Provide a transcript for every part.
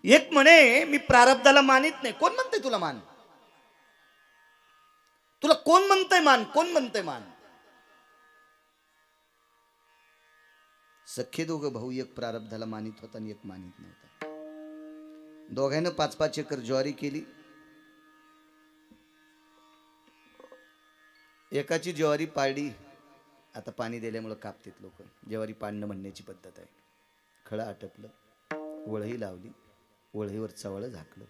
एक म्हणे मी प्रारब्धाला मानित नाही. कोण म्हणतंय तुला मान? तुला कोण म्हणतंय मान? कोण म्हणतंय मान? सख्खे दोघं भाऊ, एक प्रारब्धाला मानित होता आणि एक मानित नव्हता. दोघांना 5-5 एकर ज्वारी केली. एकाची ज्वारी पाडली. आता पाणी दिल्यामुळे कापतात लोक. ज्वारी पाडणं म्हणण्याची पद्धत आहे. खळं आटपलं, वळही लावली, वळहीवर चवळ झाकलं.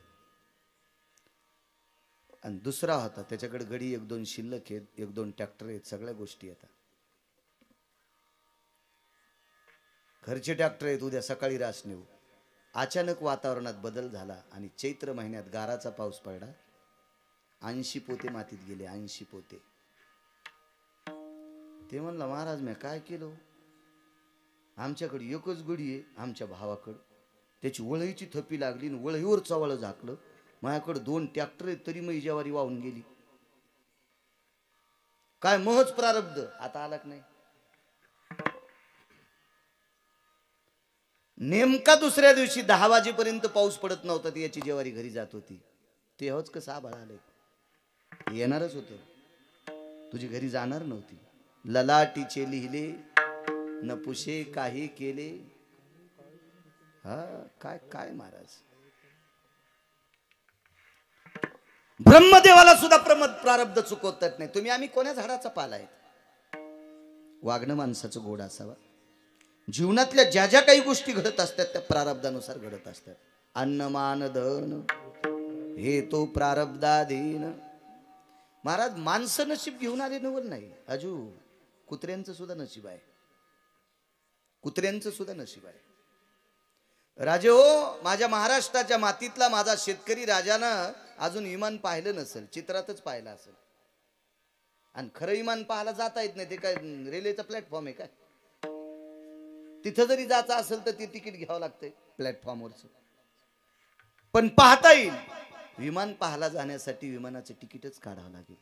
आणि दुसरा होता, त्याच्याकडे गडी 1-2 शिल्लक आहेत, 1-2 ट्रॅक्टर आहेत, सगळ्या गोष्टी येतात. घरचे ट्रॅक्टर आहेत, उद्या सकाळी रास नेऊ. अचानक वातावरणात बदल झाला आणि चैत्र महिन्यात गाराचा पाऊस पडला. 80 पोते मातीत गेले. 80 पोते. ते म्हणलं, महाराज मी काय केलं? आमच्याकडे एकच गडी आहे आमच्या भावाकडं, त्याची वळहीची थपी लागली आणि वळहीवर चवळ झाकलं. माझ्याकडे 2 ट्रॅक्टर आहेत, तरी मग ज्वारी वाहून गेली. काय महच प्रारब्ध. आता आला की नाही? नेमका दुसऱ्या दिवशी 10 वाजेपर्यंत पाऊस पडत नव्हता. ती याची ज्वारी घरी जात होती. ते होच कसं आभाळ आलंय. येणारच होतं, तुझी घरी जाणार नव्हती. ललाटीचे लिहिले न पुशे काही केले. हा काय काय महाराज. ब्रह्मदेवाला सुद्धा प्रारब्ध चुकवतात नाही. तुम्ही आम्ही कोण्या झाडाचा पाला आहे? वागणं माणसाचं गोड असावा. जीवनातल्या ज्या ज्या काही गोष्टी घडत असतात त्या प्रारब्धानुसार घडत असतात. अन्न मान धन हे तो प्रारब्धाधीन. महाराज माणसं नशीब घेऊन आले नवल नाही. अजू कुत्र्यांचं सुद्धा नशीब आहे. कुत्र्यांचं सुद्धा नशीब आहे. राजे हो, माझ्या महाराष्ट्राच्या मातीतला माझा शेतकरी राजानं अजून विमान पाहिलं नसेल, चित्रातच पाहिलं असेल. आणि खरं विमान पाहायला जाता येत नाही. ते काय रेल्वेचा प्लॅटफॉर्म आहे काय? तिथं जरी जायचं असेल तर ते तिकीट घ्यावं लागतंय प्लॅटफॉर्मवरचं. पण पाहता येईल. विमान पाहायला जाण्यासाठी विमानाचं तिकीटच काढावं लागेल.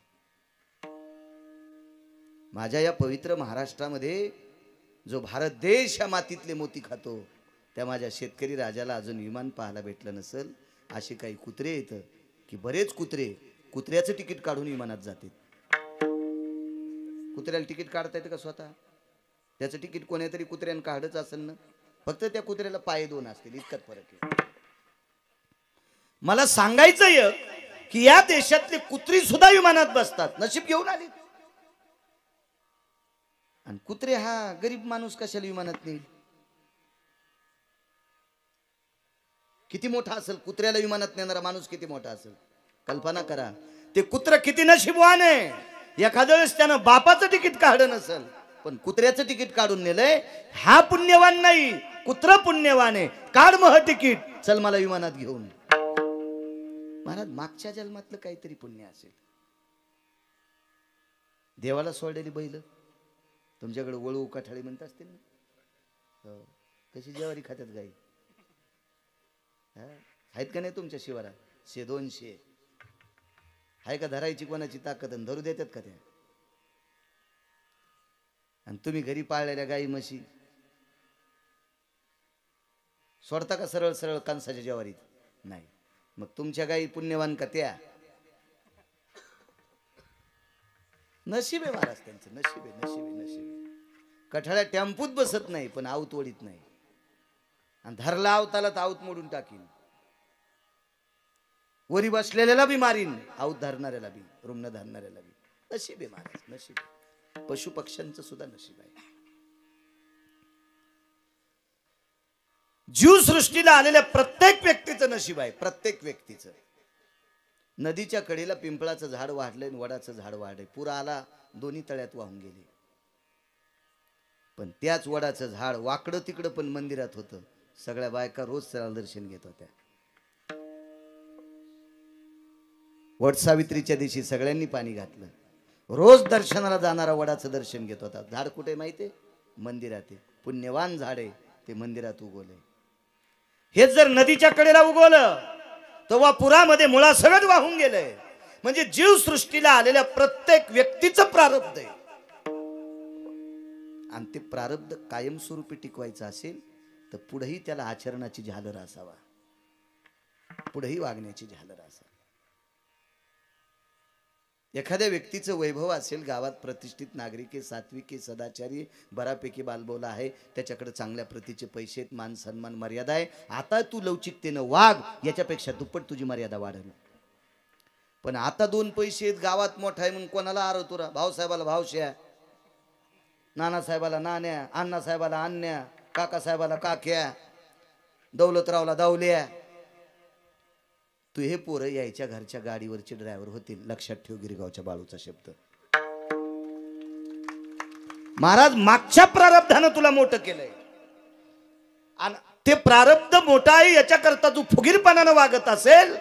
माझ्या या पवित्र महाराष्ट्रामध्ये जो भारत देश या मातीतले मोती खातो, त्या माझ्या शेतकरी राजाला अजून विमान पाहायला भेटलं नसेल. असे काही कुत्रे येतं की बरेच कुत्र्याचं तिकीट काढून विमानात जाते. कुत्र्याला तिकीट काढता येतं का स्वतः? त्याचं तिकीट कोणीतरी कुत्र्यानं काढच असेल ना. फक्त त्या कुत्र्याला पाय 2 असतील, इतकाच फरक आहे. मला सांगायचंय की या देशातले कुत्री सुद्धा विमानात बसतात. नशीब घेऊन आले. आणि कुत्रे हा गरीब माणूस कशाला विमानात नेईल? किती मोठा असेल कुत्र्याला विमानात नेणारा माणूस, किती मोठा असेल कल्पना करा. ते कुत्र किती नशीबवान आहे. एखाद्या वेळेस त्यानं बापाचं तिकीट काढलं नसेल, पण कुत्र्याचं तिकीट काढून नेलंय. हा पुण्यवान नाही, कुत्र पुण्यवान आहे. काढ मग तिकीट, चल मला विमानात घेऊन. महाराज मागच्या जन्मातलं काहीतरी पुण्य असेल. देवाला सोडलेली बैल तुमच्याकडे वळू काठाळी म्हणत असतील ना. कशी ज्वारी खात्यात गाई आहेत का नाही तुमच्या शिवारात? 100-200 आहे का? धरायची कोणाची ताकद धरू देतात का त्या? आणि तुम्ही घरी पाळलेल्या गाई म्हशी सोडता का सरळ सरळ कणसाच्या ज्वारीत? नाही. मग तुमच्या गाई पुण्यवान का त्या? नशीब आहे महाराज त्यांचं. नशीब आहे, नशीब आहे, नशीब आहे. कठाळ्या टेम्पूत बसत नाही पण आवत ओढीत नाही. आणि धरला आवताला तर आवत मोडून टाकीन. वरी बसलेल्याला बी मारीन, आवत धरणाऱ्याला बी, रुग्ण धरणाऱ्याला बी. नशीब आहे महाराज, नशीब. पशु पक्ष्यांचं सुद्धा नशीब आहे. जीवसृष्टीला आलेल्या प्रत्येक व्यक्तीचं नशीब आहे. प्रत्येक व्यक्तीचं. नदीच्या कडेला पिंपळाचं झाड वाढलंय, वडाचं झाड वाढलंय. पूर आला, दोन्ही तळ्यात वाहून गेले. पण त्याच वडाचं झाड वाकडं तिकडं पण मंदिरात होतं. सगळ्या बायका रोज त्याला दर्शन घेत होत्या. वट सावित्रीच्या दिवशी सगळ्यांनी पाणी घातलं. रोज दर्शनाला जाणारा वडाचं दर्शन घेत होता. झाड कुठे माहितीये? मंदिरात आहे. पुण्यवान झाड आहे, ते मंदिरात उगवलंय. हे जर नदीच्या कडेला उगवलं तेव्हा पुरामध्ये मुळासकट वाहून गेलंय. म्हणजे जीवसृष्टीला आलेल्या प्रत्येक व्यक्तीचं प्रारब्ध आहे. आणि ते प्रारब्ध कायमस्वरूपी टिकवायचं असेल तर पुढेही त्याला आचरणाची झालर असावा. पुढेही वागण्याची झालर असेल. एखाद्या व्यक्तीचं वैभव असेल, गावात प्रतिष्ठित नागरिक आहे, सात्विक आहे, सदाचारी, बऱ्यापैकी बालबोला आहे, त्याच्याकडे चांगल्या प्रतीचे पैसे आहेत, मान सन्मान मर्यादा आहे. आता तू लवचिकतेनं वाग, याच्यापेक्षा दुप्पट तुझी मर्यादा वाढेल. पण आता 2 पैसे आहेत, गावात मोठा आहे म्हणून कोणाला आरवतो रा? भाऊसाहेबाला भावश्या, नानासाहेबाला नाण्या, अण्णासाहेबाला अन्या, काकासाहेबाला काक्या, दौलतरावला दावल्या. तू हे पोरं यायच्या घरच्या गाडीवरचे ड्रायव्हर होतील, लक्षात ठेव गिरगावच्या बाळूचा शब्द. महाराज मागच्या प्रारब्धानं तुला मोठं केलंय आणि ते प्रारब्ध मोठा आहे याच्याकरता तू फुगीरपणानं वागत असेल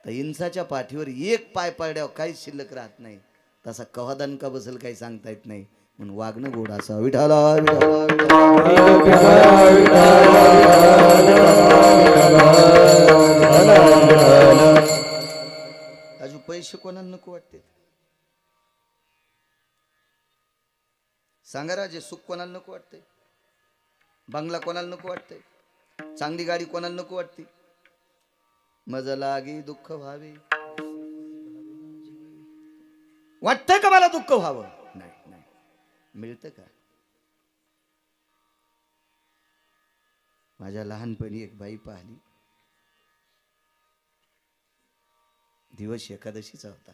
तर इंसाच्या पाठीवर एक पाय पडल्यावर काहीच शिल्लक राहत नाही. तसा कवा दणका बसेल काही सांगता येत नाही. म्हणून वागणं गोड असं. विठाला अजून पैसे कोणाला नको वाटते? सांगा राजे, सुख कोणाला नको वाटते? बंगला कोणाला नको वाटते? चांगली गाडी कोणाला नको वाटते? मज लागी दुःख व्हावे, वाटतंय का मला दुःख व्हावं? नाही नाही. मिळतं का? माझ्या लहानपणी एक बाई पाहिली, दिवस एकादशीचा होता.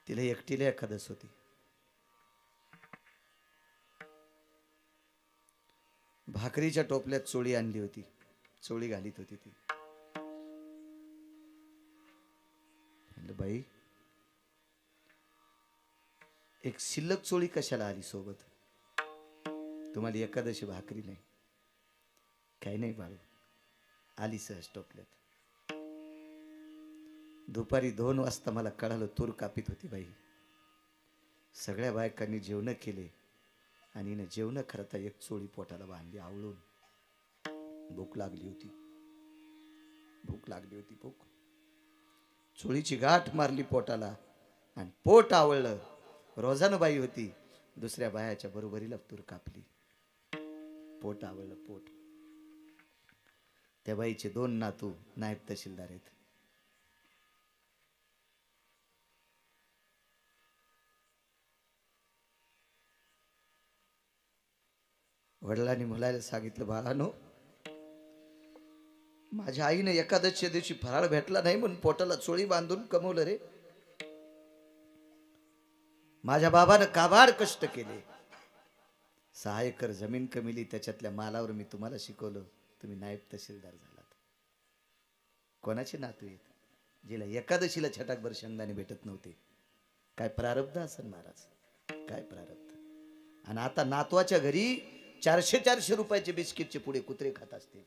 तिला एकटीला एकादश होती. भाकरीच्या टोपल्यात चोळी आणली होती, चोळी घालीत होती ती. म्हणलं बाई, एक शिल्लक चोळी कशाला आली सोबत? तुम्हाला एकादशी भाकरी नाही? काही नाही बाळू, आली सहज टोपल्यात. दुपारी 2 वाजता मला कळालं तूर कापीत होती बाई. सगळ्या बायकांनी जेवण केले आणि हिनं जेवण करता एक चोळी पोटाला बांधली आवळून. भूक लागली होती, भूक लागली होती. भूक चोळीची गाठ मारली पोटाला आणि पोट आवळलं. रोजानं बाई होती, दुसऱ्या बायाच्या बरोबरीला तूर कापली. पोट आवळलं, पोट. त्या बाईचे 2 नातू नायब तहसीलदार आहेत. वडिलांनी मुलाला सांगितलं, बाळानो, माझ्या आईने एकादशीच्या दिवशी फराळ भेटला नाही म्हणून पोटाला चोळी बांधून कमवलं रे. माझ्या बाबानं काबाड कष्ट केले, 6 एकर जमीन कमिली, त्याच्यातल्या मालावर मी तुम्हाला शिकवलं, तुम्ही नायब तहसीलदार झालात. कोणाचे नातू आहेत जिला एकादशीला छटाकभर शेंगदाणे भेटत नव्हते? काय प्रारब्ध असेल महाराज, काय प्रारब्ध. आणि आता नातवाच्या घरी 400-400 रुपयाचे बिस्किटचे पुढे कुत्रे खात असतील.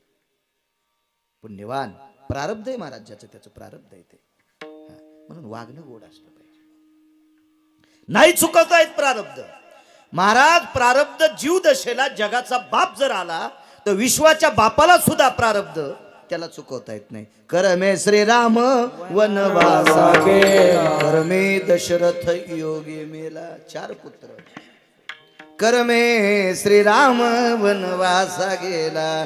पुण्यवान प्रारब्ध आहे महाराज, ज्याचं त्याचं प्रारब्ध आहे ते. म्हणून वागणं गोड असलं पाहिजे, नाही चुकवता येत प्रारब्ध. महाराज, प्रारब्ध जीवदशेला जगाचा बाप जर आला तर विश्वाच्या बापाला सुद्धा प्रारब्ध त्याला चुकवता येत नाही. करमे श्रीराम वनवासा गेला, करमे दशरथ योगी मेला. 4 पुत्र. करमे श्रीराम वनवासा गेला,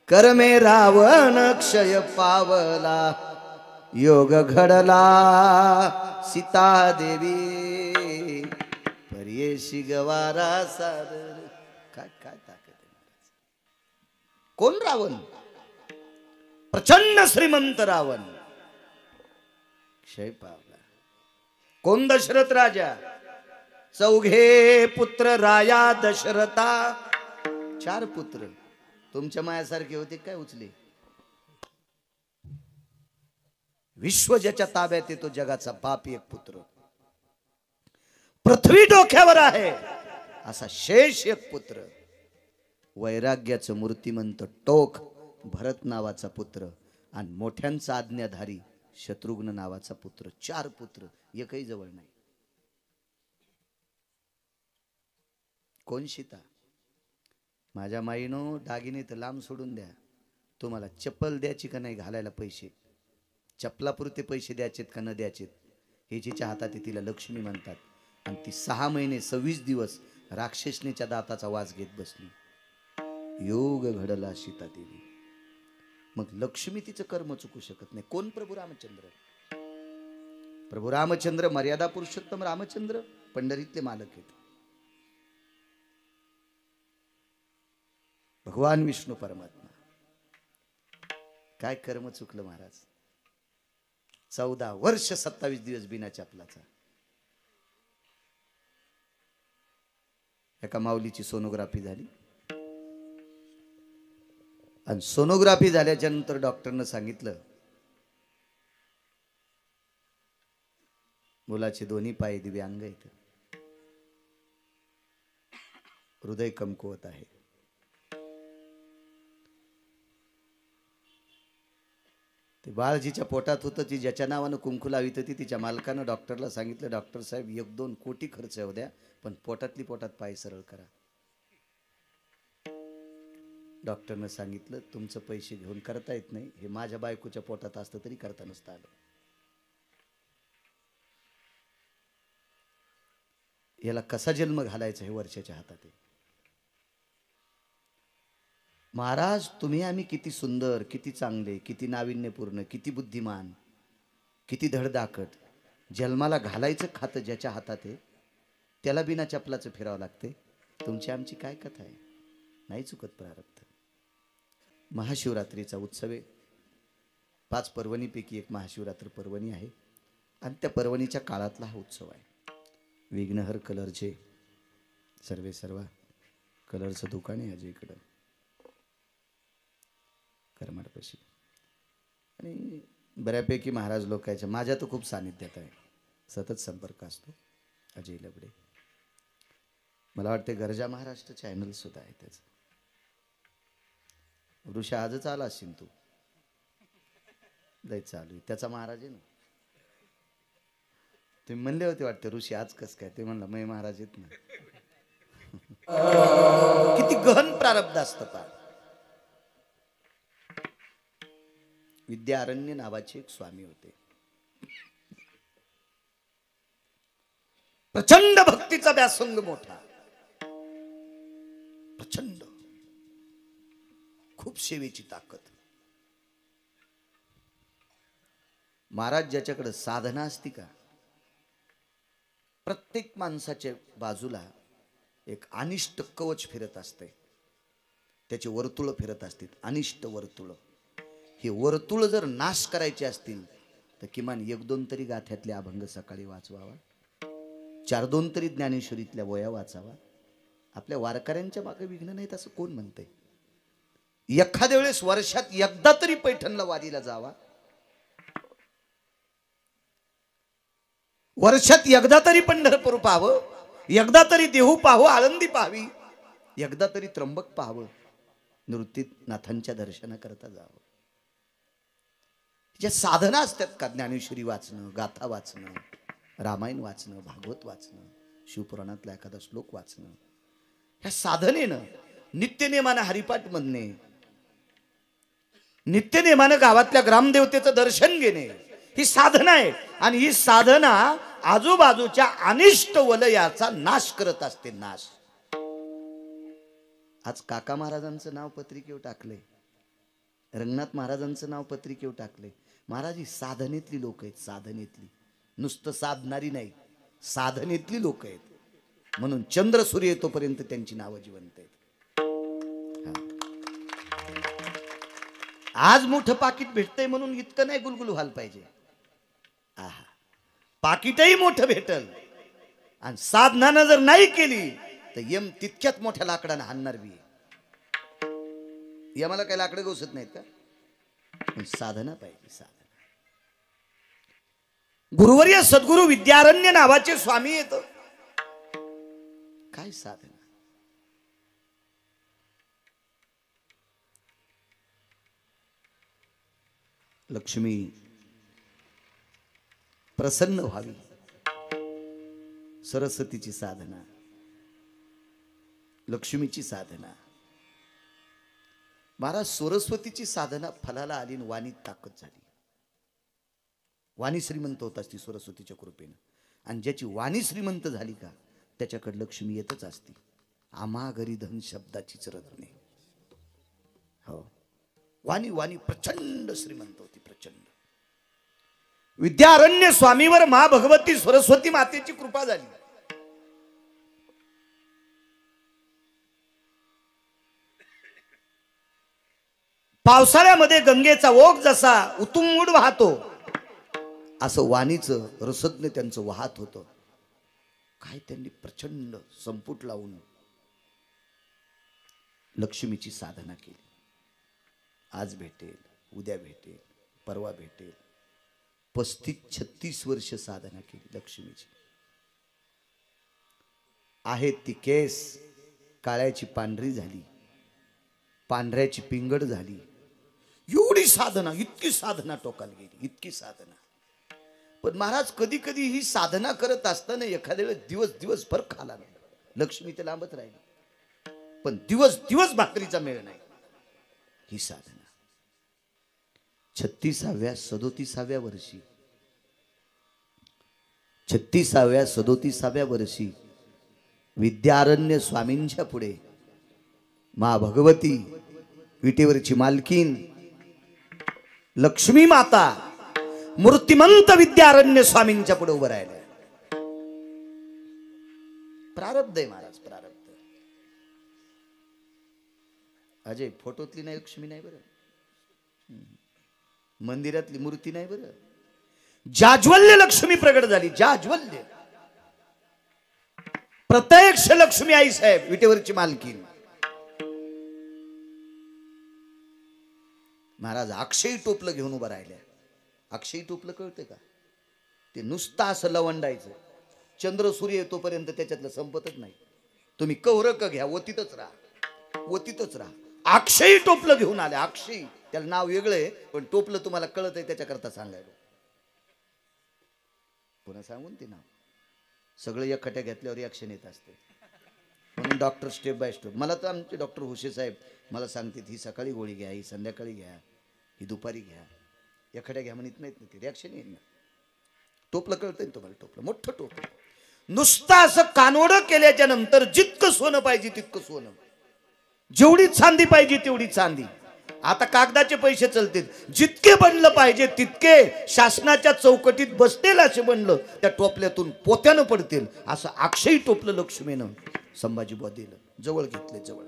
करमे रावण क्षय पावला, योग घडला सीता देवी, पर्येशी गवारा सादर. काय काय ताकद आहे महाराज. कोण रावण? प्रचंड श्रीमंत रावण क्षय पावला. कोण? दशरथ राजा. 4 पुत्र राया दशरथा. 4 पुत्र तुमच्या मायासारखे होते काय उचले? विश्व ज्याच्या ताब्यात येतो जगाचा बाप 1 पुत्र. पृथ्वी डोक्यावर आहे असा शेष 1 पुत्र. वैराग्याचं मूर्तिमंत टोक भरत नावाचा पुत्र आणि मोठ्यांचा आज्ञाधारी शत्रुघ्न नावाचा पुत्र. 4 पुत्र, एकही जवळ नाही. कोण? सीता. माझ्या माईनो, दागिने तर लांब सोडून द्या, तुम्हाला चप्पल द्यायची का नाही घालायला पैसे, चप्पलापुरते पैसे द्यायचेत का न द्यायचेत हे जिच्या हातात आहे तिला लक्ष्मी म्हणतात. आणि ती 6 महिने 26 दिवस राक्षसनीच्या दाताचा वास घेत बसली. योग घडला सीता देवी. मग लक्ष्मी तिचं कर्म चुकू शकत नाही. कोण? प्रभू रामचंद्र. प्रभू रामचंद्र मर्यादा पुरुषोत्तम रामचंद्र पंढरीतले मालक आहेत. भगवान विष्णू परमात्मा. काय कर्म चुकलं महाराज. 14 वर्ष 27 दिवस बिना चपलाचा. एका माऊलीची सोनोग्राफी झाली आणि सोनोग्राफी झाल्याच्या नंतर डॉक्टरनं सांगितलं मुलाचे दोन्ही पाय दिव्यांग आहेत, हृदय कमकुवत आहे. ते बाळजीच्या पोटात होतं. ती ज्याच्या नावानं कुंकू लावित होती तिच्या मालकानं डॉक्टरला सांगितलं, डॉक्टर साहेब 1-2 कोटी खर्च होऊ द्या, पण पोटातली पोटात पाय सरळ करा. डॉक्टरनं सांगितलं तुमचं पैसे घेऊन करता येत नाही, हे माझ्या बायकोच्या पोटात असतं तरी करता नसतं आलं. याला कसा जन्म घालायचा हे वर्षाच्या हातात आहे. महाराज तुम्ही आम्ही किती सुंदर, किती चांगले, किती नाविन्यपूर्ण, किती बुद्धिमान, किती धडधाकट, जन्माला घालायचं खातं ज्याच्या हातात आहे त्याला बिना चपलाचं फिरावं लागते. तुमची आमची काय कथा आहे. नाही चुकत प्रारब्ध. महाशिवरात्रीचा उत्सव आहे. 5 पर्वणीपैकी एक महाशिवरात्र पर्वणी आहे आणि त्या पर्वणीच्या काळातला हा उत्सव आहे. विघ्नहर कलरचे सर्व कलरचं दुकान आहे अजयकडं करमाडपाशी. आणि बऱ्यापैकी महाराज लोकांच्या माझ्या तर खूप सानिध्यात आहे, सतत संपर्क असतो. अजय लबडे, मला वाटते गरजा महाराष्ट्र चॅनल सुद्धा आहे त्याचं. ऋषा आजच आला असेल तू, लय चालू आहे त्याचा महाराज आहे ना. तुम्ही म्हणले होते वाटते ऋषी आज कस काय, ते म्हणलं मै महाराज येत ना. किती गहन प्रारब्ध असतं. पा विद्यारण्य नावाचे एक स्वामी होते. प्रचंड भक्तीचा व्यासंग मोठा, प्रचंड, खूप सेवेची ताकद. महाराज ज्याच्याकडे साधना असती का, प्रत्येक माणसाच्या बाजूला एक अनिष्ट कवच फिरत असते, त्याची वर्तुळ फिरत असतील, अनिष्ट वर्तुळ. हे वर्तुळ जर नाश करायचे असतील तर किमान 1-2 तरी गाथ्यातले अभंग सकाळी वाचवावा, 4-2 तरी ज्ञानेश्वरीतल्या वया वाचावा. आपल्या वारकऱ्यांच्या मागे विघ्न नाहीत असं कोण म्हणतंय. एखाद्या वेळेस वर्षात एकदा तरी पैठणला वारीला जावा, वर्षात एकदा तरी पंढरपूर पाहावं, एकदा तरी देहू पाहावं, आळंदी पाहावी, एकदा तरी त्र्यंबक पाहावं, निवृत्तीनाथांच्या दर्शनाकरता जावं. ज्या साधना असतात का, ज्ञानेश्वरी वाचणं, गाथा वाचणं, रामायण वाचणं, भागवत वाचणं, शिवपुराणातला एखादा श्लोक वाचणं, ह्या साधनेनं नित्यनेमानं हरिपाठ म्हणणे, नित्यनेमानं गावातल्या ग्रामदेवतेचं दर्शन घेणे, ही साधना आहे. आणि ही साधना आजूबाजूच्या अनिष्ट वलयाचा नाश करत असते. नाश. आज काका महाराजांचं नाव पत्रिकेवर टाकले, रंगनाथ महाराजांचं नाव पत्रिकेवर टाकले. महाराज ही साधनेतली लोक आहेत, साधनेतली, नुसतं साधणारी नाही, साधनेतली लोक आहेत. म्हणून चंद्र सूर्य येतोपर्यंत त्यांची नावं जिवंत आहेत. आज मोठं पाकिट भेटतंय म्हणून इतकं नाही गुलगुल व्हायला पाहिजे. आहा, पाकिटही मोठं भेटल आणि साधनानं जर नाही केली तर यम तितक्यात मोठ्या लाकडानं हाणणार बी. यमाला काही लाकडं गोसत नाहीत का, पण साधना पाहिजे. साधना. गुरुवर्य सद्गुरु विद्यारण्य नावाचे स्वामी येत. काय साधना. लक्ष्मी प्रसन्न व्हावी, सरस्वतीची साधना, लक्ष्मीची साधना. महाराज सरस्वतीची साधना फलाला आली आणि वाणीत ताकद झाली. वाणी श्रीमंत होत असती सरस्वतीच्या कृपेनं. आणि ज्याची वाणी श्रीमंत झाली का त्याच्याकडे लक्ष्मी येतच असते. आम्हा घरी धन शब्दाचीच रत्ने. हो, वाणी वाणी प्रचंड श्रीमंत होती, प्रचंड. विद्यारण्य स्वामीवर मा भगवती सरस्वती मातेची कृपा झाली. पावसाळ्यामध्ये गंगेचा ओघ जसा उतुंबून वाहतो, असं वाणीचं रसज्ञ त्यांचं वाहत होतं. काय त्यांनी प्रचंड संपुट लावून लक्ष्मीची साधना केली. आज भेटेल, उद्या भेटेल, परवा भेटेल. 35-36 वर्ष साधना केली लक्ष्मीची. आहेत ती केस काळ्याची पांढरी झाली, पांढऱ्याची पिंगड झाली. एवढी साधना, इतकी साधना टोकाला गेली, इतकी साधना. पण महाराज कधी कधी ही साधना करत असताना एखाद्या वेळेस दिवस भर खाला नाही. लक्ष्मी तर लांबच राहिली, पण दिवस भाकरीचा मेळ नाही. ही साधना 36व्या 37व्या वर्षी विद्यारण्य स्वामींच्या पुढे मा भगवती, विटेवरची मालकीन लक्ष्मी माता, मूर्तिमंत विद्यारण्य स्वामींच्या पुढे उभं राहिलं. प्रारब्ध आहे महाराज, प्रारब्ध. अजय, फोटोतली नाही लक्ष्मी नाही बरं, मंदिरातली मूर्ती नाही बरं, जाज्वल्य लक्ष्मी प्रगट झाली. जाज्वल्य प्रत्यक्ष लक्ष्मी आई साहेब, विटेवरची मालकीन. महाराज अक्षयी टोपलं घेऊन उभं राहिल्या. अक्षयी टोपलं कळते का? ते नुसतं असं लवंडायचं, चंद्र सूर्य येतोपर्यंत त्याच्यातलं संपतच नाही. तुम्ही कौरक घ्या, वतीतच राहा, वतीतच राहा. अक्षयी टोपलं घेऊन आले. अक्षयी, त्याला नाव वेगळं आहे, पण टोपलं तुम्हाला कळत आहे त्याच्याकरता सांगायला. पुन्हा सांगून ते नाव सगळं एकखट्या घेतल्यावर रिॲक्शन येत असते. म्हणून डॉक्टर स्टेप बाय स्टेप. मला तर आमचे डॉक्टर हुशे साहेब मला सांगतात, ही सकाळी गोळी घ्या, ही संध्याकाळी घ्या, ही दुपारी घ्या, एखाद्या घ्या म्हणत नाहीत ना, ते रिॲक्शन येईल ना. टोपलं कळतंय तुम्हाला? टोपलं, मोठं टोपलं. नुसतं असं कानोडं केल्याच्या नंतर जितकं सोनं पाहिजे तितकं सोनं, जेवढी चांदी पाहिजे तेवढी चांदी. आता कागदाचे पैसे चलतील, जितके बनलं पाहिजे तितके शासनाच्या चौकटीत बसतील असे बनलं, त्या टोपल्यातून पोत्यानं पडतील. असं अक्षयी टोपलं लक्ष्मीनं संभाजीबुवा दिलं, जवळ घेतले, जवळ.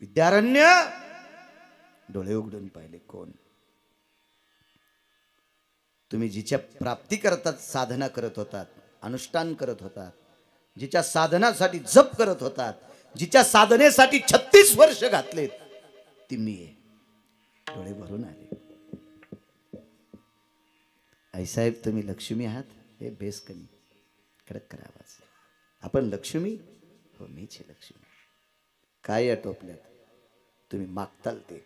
विद्यारण्य डोळे उघडून पाहिले, कोण? तुम्ही जिच्या प्राप्ती करतात, साधना करत होतात, अनुष्ठान करत होतात, जिच्या साधनासाठी जप करत होतात, जिच्या साधनेसाठी 36 वर्ष घातलेत, ती मी आहे. डोळे भरून आले. आईसाहेब तुम्ही लक्ष्मी आहात? हे बेस कमी, कडक करा आवाज. आपण लक्ष्मी? हो, मीच आहे लक्ष्मी. काय या टोपल्यात? तुम्ही मागताल ते.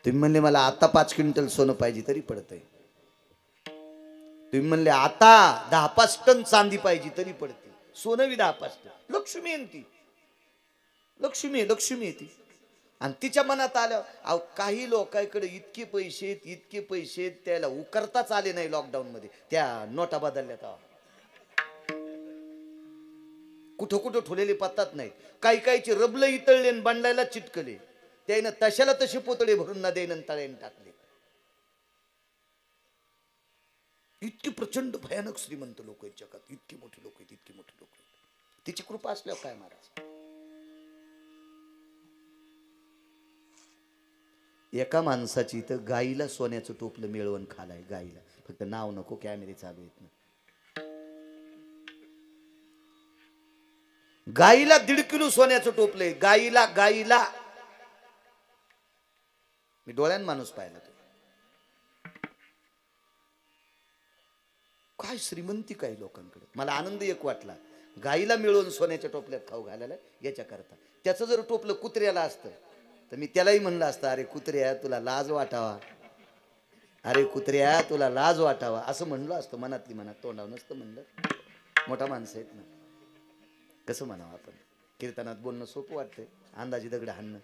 तुम्ही म्हणले मला आता 5 क्विंटल सोनं पाहिजे तरी पडतंय. तुम्ही म्हणले आता 10-5 टन चांदी पाहिजे तरी पडते. सोनं बी 10-5 टन. लक्ष्मी आहे ती, लक्ष्मी आहे, लक्ष्मी आहे ती. आणि तिच्या मनात आलं, अहो काही लोकांकडे इतके पैसे त्याला उकरताच आले नाही. लॉकडाऊन मध्ये त्या नोटा बदलल्यात, कुठं कुठं ठेवलेले पत्तात नाही. काही काहीचे रबलं इतळले आणि बांधायला चिटकले, त्यानं तशाला तसे पोतळे भरून ना देणं तळ्याने टाकले. इतकी प्रचंड भयानक श्रीमंत लोक आहेत जगात, इतकी मोठी लोक आहेत, इतकी मोठी लोक आहेत. तिची कृपा असल्यावर काय महाराज. एका माणसाची इथं गाईला सोन्याचं टोपलं मिळवून खालाय. गाईला फक्त नाव नको, कॅमेरे चालू आहेत ना. गाईला 1.5 किलो सोन्याचं टोपलंय. गाईला, गाईला. मी डोळ्यान माणूस पाहिला. तो काय श्रीमंती काय लोकांकडे. मला आनंद एक वाटला, गाईला मिळवून सोन्याच्या टोपल्यात खाऊ घालायला याच्या करता. त्याचं जर टोपलं कुत्र्याला असतं तर मी त्यालाही म्हणलं असतं, अरे कुत्र्या तुला लाज वाटावा, अरे कुत्र्या तुला लाज वाटावा, असं म्हणलं असतं मनातली मनात. तोंडावर नसतं म्हणलं. मोठा माणसं आहेत ना, कसं म्हणावं आपण. कीर्तनात बोलणं सोपं वाटतंय, अंदाजी दगड हाणणं.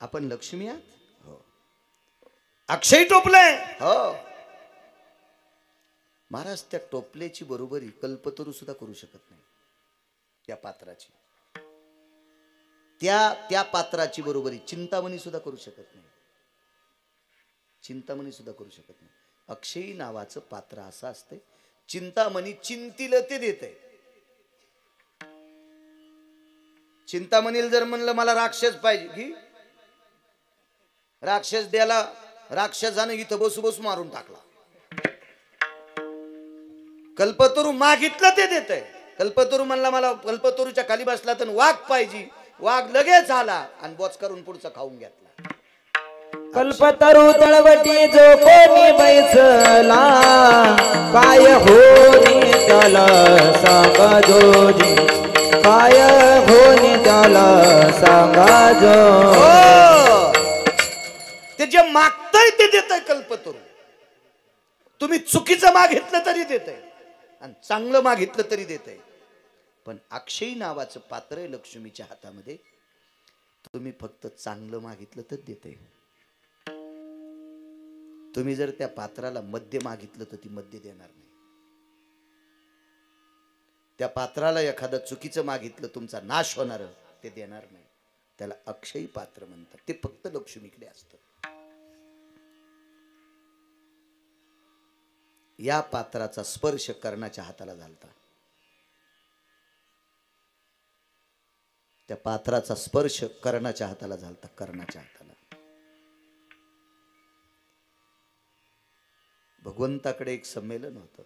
आपण लक्ष्मी आहात. हो. अक्षय टोपले हो महाराज. त्या टोपल्याची बरोबरी कल्पतरू सुद्धा करू शकत नाही. त्या पात्राची त्या पात्राची बरोबरी चिंतामणी सुद्धा करू शकत नाही. चिंतामणी सुद्धा करू शकत नाही. अक्षयी नावाचं पात्र असं असते, चिंतामणी चिंतील ते देते. चिंतामणीला जर म्हणलं मला राक्षस पाहिजे की राक्षस द्याला, राक्षसानं इथं बसू बसू मारून टाकला. कल्पतरू मागितलं ते देत आहे. कल्पतरू म्हणला मला कल्पतरूच्या खाली बसला तर वाघ पाहिजे, वाघ लगेच आला आणि बोच करून पुढचा खाऊन घेतला. कल्पतरू तळवटी जो कोणी बैसला, काय होनी त्याला सांगा जोजी, काय होनी त्याला सांगा जो. ते जे मागतय ते देत आहे कल्पतरू. तुम्ही चुकीचं मागितलं तरी देत आहे आणि चांगलं मागितलं तरी देत आहे. पण अक्षयी नावाचं पात्र आहे लक्ष्मीच्या हातामध्ये. तुम्ही फक्त चांगलं मागितलं तर देते. तुम्ही जर त्या पात्राला मद्य मागितलं तर ती मद्य देणार नाही. त्या पात्राला एखादं चुकीचं मागितलं तुमचा नाश होणार ते देणार नाही. त्याला अक्षयी पात्र म्हणतात. ते फक्त लक्ष्मीकडे असतं. या पात्राचा स्पर्श कर्णाच्या हाताला झालता. त्या पात्राचा स्पर्श कर्णाच्या हाताला झालता. कर्णाच्या हाताला भगवंताकडे एक संमेलन होतं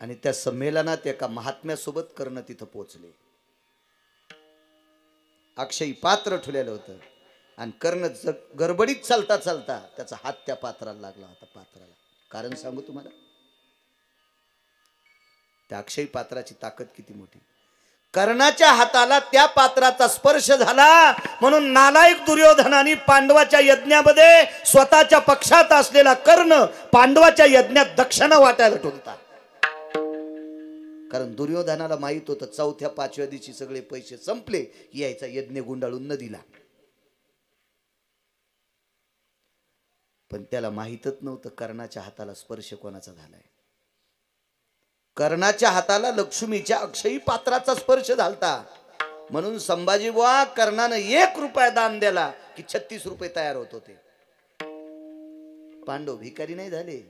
आणि त्या संमेलनात एका महात्म्यासोबत कर्ण तिथं पोहोचले. अक्षयी पात्र ठेवलेलं होतं आणि कर्ण गडबडीत चालता चालता त्याचा हात त्या पात्राला लागला होता. पात्राला कारण सांगू तुम्हाला, त्या अक्षयी पात्राची ताकद किती मोठी. कर्णाच्या हाताला त्या पात्राचा स्पर्श झाला म्हणून नालायक दुर्योधनाने पांडवाच्या यज्ञामध्ये स्वतःच्या पक्षात असलेला कर्ण पांडवाच्या यज्ञात दक्षिणा वाटायला ठेवता. कारण दुर्योधनाला माहित होतं चौथ्या पाचव्या दिवशी सगळे पैसे संपले, यायचा यज्ञ गुंडाळून न दिला. पण त्याला माहितच नव्हतं कर्णाच्या हाताला स्पर्श कोणाचा झालाय. कर्णाच्या हाताला लक्ष्मीच्या अक्षयी पात्राचा स्पर्श झालता. म्हणून संभाजी बुवा कर्णानं 1 रुपया दान दिला की 36 रुपये तयार होत होते. पांडव भिकारी नाही झाले,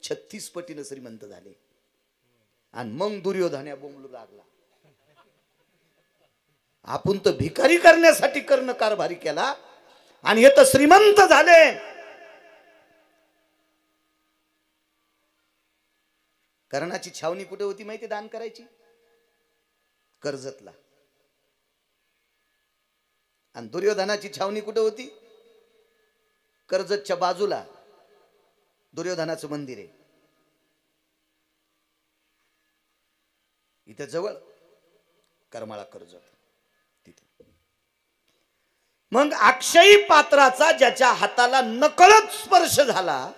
36 पटीनं श्रीमंत झाले. आणि मग दुर्योधन बोंबलू लागला, आपण तर भिकारी करण्यासाठी कर्ण कारभारी केला आणि हे तर श्रीमंत झाले. कर्णाची छावणी कुठे होती माहिती दान करायची? कर्जतला. आणि दुर्योधनाची छावणी कुठे होती? कर्जतच्या बाजूला दुर्योधनाचं मंदिर आहे. इथे जवळ करमाळा कर्जत तिथे. मग अक्षयी पात्राचा ज्याच्या हाताला नकळत स्पर्श झाला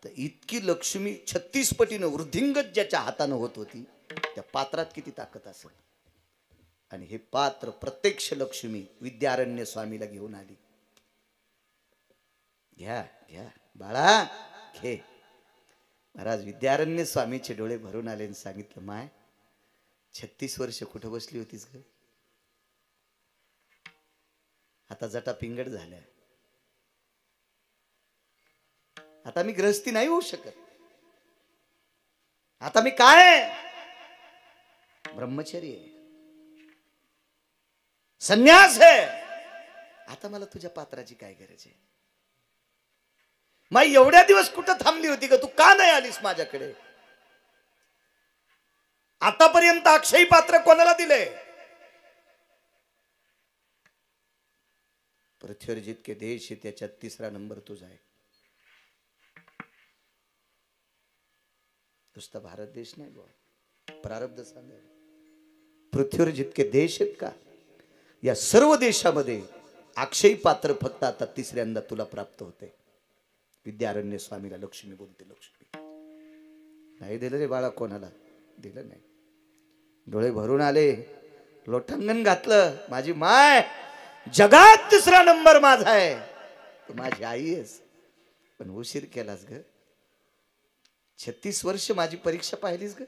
तर इतकी लक्ष्मी 36 पटीनं वृद्धिंगत ज्याच्या हातानं होत होती, त्या पात्रात किती ताकद असेल. आणि हे पात्र प्रत्यक्ष लक्ष्मी विद्यारण्य स्वामीला घेऊन आली. घ्या घ्या बाळा घे. महाराज विद्यारण्य स्वामीचे डोळे भरून आले आणि सांगितलं, माय 36 वर्ष कुठं बसली होतीस ग? आता जटा पिंगड झाल्या. आता मी गृहस्थी नाही होऊ शकत. आता मी काय ब्रह्मचर्य आहे, संन्यास आहे. आता मला तुझ्या पात्राची काय गरज आहे? मग एवढ्या दिवस कुठं थांबली होती का? तू का नाही आलीस माझ्याकडे? आतापर्यंत अक्षयी पात्र कोणाला दिले? पृथ्वीवर जितके देश आहे त्याच्यात 3रा नंबर तुझा आहे. नुसता भारत देश नाही बुवा, प्रारब्ध सांगा. पृथ्वीवर जितके देश आहेत का, या सर्व देशामध्ये अक्षयी पात्र फक्त आता 3ऱ्यांदा तुला प्राप्त होते. विद्यारण्य स्वामीला लक्ष्मी बोलते. लक्ष्मी नाही दिलं रे बाळा, कोणाला दिलं नाही. डोळे भरून आले, लोटांगण घातलं. माझी माय जगात तिसरा नंबर माझा आहे. तू माझी आई आहेस, पण उशीर केलास ग. 36 वर्ष माझी परीक्षा पाहिलीस ग.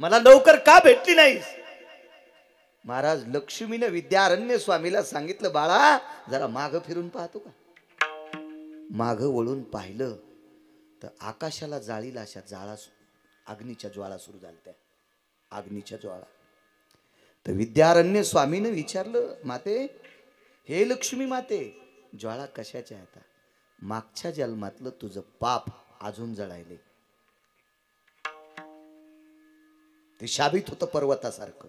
मला लवकर का भेटली नाहीस? महाराज लक्ष्मीने विद्यारण्य स्वामीला सांगितलं, बाळा जरा माग फिरून पाहतो का? माग वळून पाहिलं तर आकाशाला जाळीला अशा अग्नीच्या ज्वाळा सुरू झाल्या. अग्नीच्या ज्वाळा. तर विद्यारण्य स्वामीने विचारलं, माते, हे लक्ष्मी माते, ज्वाळा कशाच्या आहेत? मागच्या जन्मातलं तुझं पाप अजून जळायले. ते शाबित होतं पर्वतासारखं.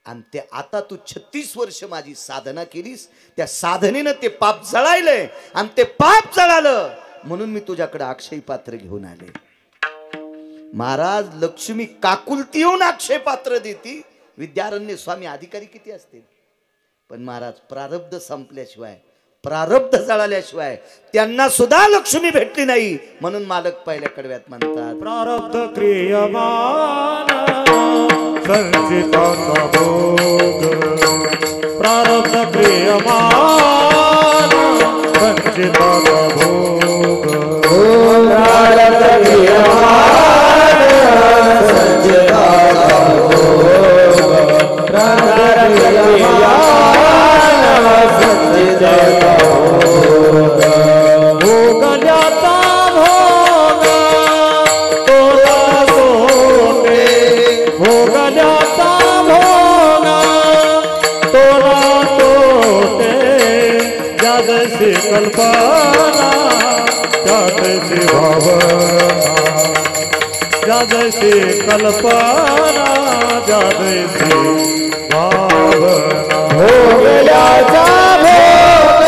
आणि ते आता तू 36 वर्ष माझी साधना केलीस, त्या साधनेनं ते पाप जळायलंय. आणि ते पाप जळालं म्हणून मी तुझ्याकडे अक्षय पात्र घेऊन आले. महाराज लक्ष्मी काकुलती येऊन अक्षय पात्र देती. विद्यारण्य स्वामी अधिकारी किती असतील, पण महाराज प्रारब्ध संपल्याशिवाय, प्रारब्ध जळाल्याशिवाय त्यांना सुद्धा लक्ष्मी भेटली नाही. म्हणून मालक पहिल्या कडव्यात म्हणतात, प्रारब्ध क्रियमान संचिताचा भोग. प्रारब्ध क्रियमान संचिताचा भोग. प्रारब्ध क्रियमान संचिताचा भोग. प्रारब्ध क्रियमान संचिताचा भोग. भोगल्याचा भोग तोला सोटे. भोगल्याचा भोग तोला तोटे. ज्यादशी कल्पना त्यादशी भावना. ज्यादशी कल्पना ज्यादशी भावना. भोगल्याचा भोग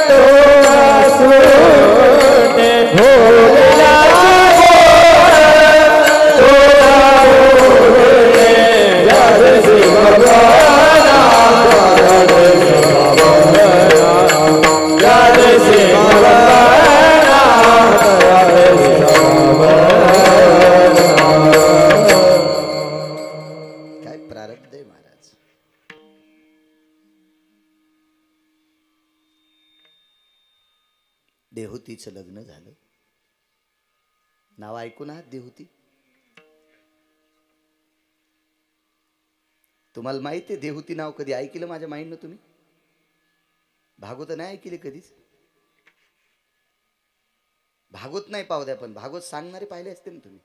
तोला सोटे. भोगल्याचा भोग तोला सोटे. ज्यादशी भगवाना ज्यादशी भावना. ज्यादशी भगवाना ज्यादशी काय प्रारब्ध आहे महाराज. देहुतीचं लग्न झालं. नाव ऐकून आहात देहुती? तुम्हाला माहिती आहे देहुती नाव कधी ऐकलं माझ्या माहितीनं तुम्ही? भागवत नाही ऐकले कधीच? भागवत नाही पाहू द्या, पण भागवत सांगणारे पाहिले असते ना तुम्ही.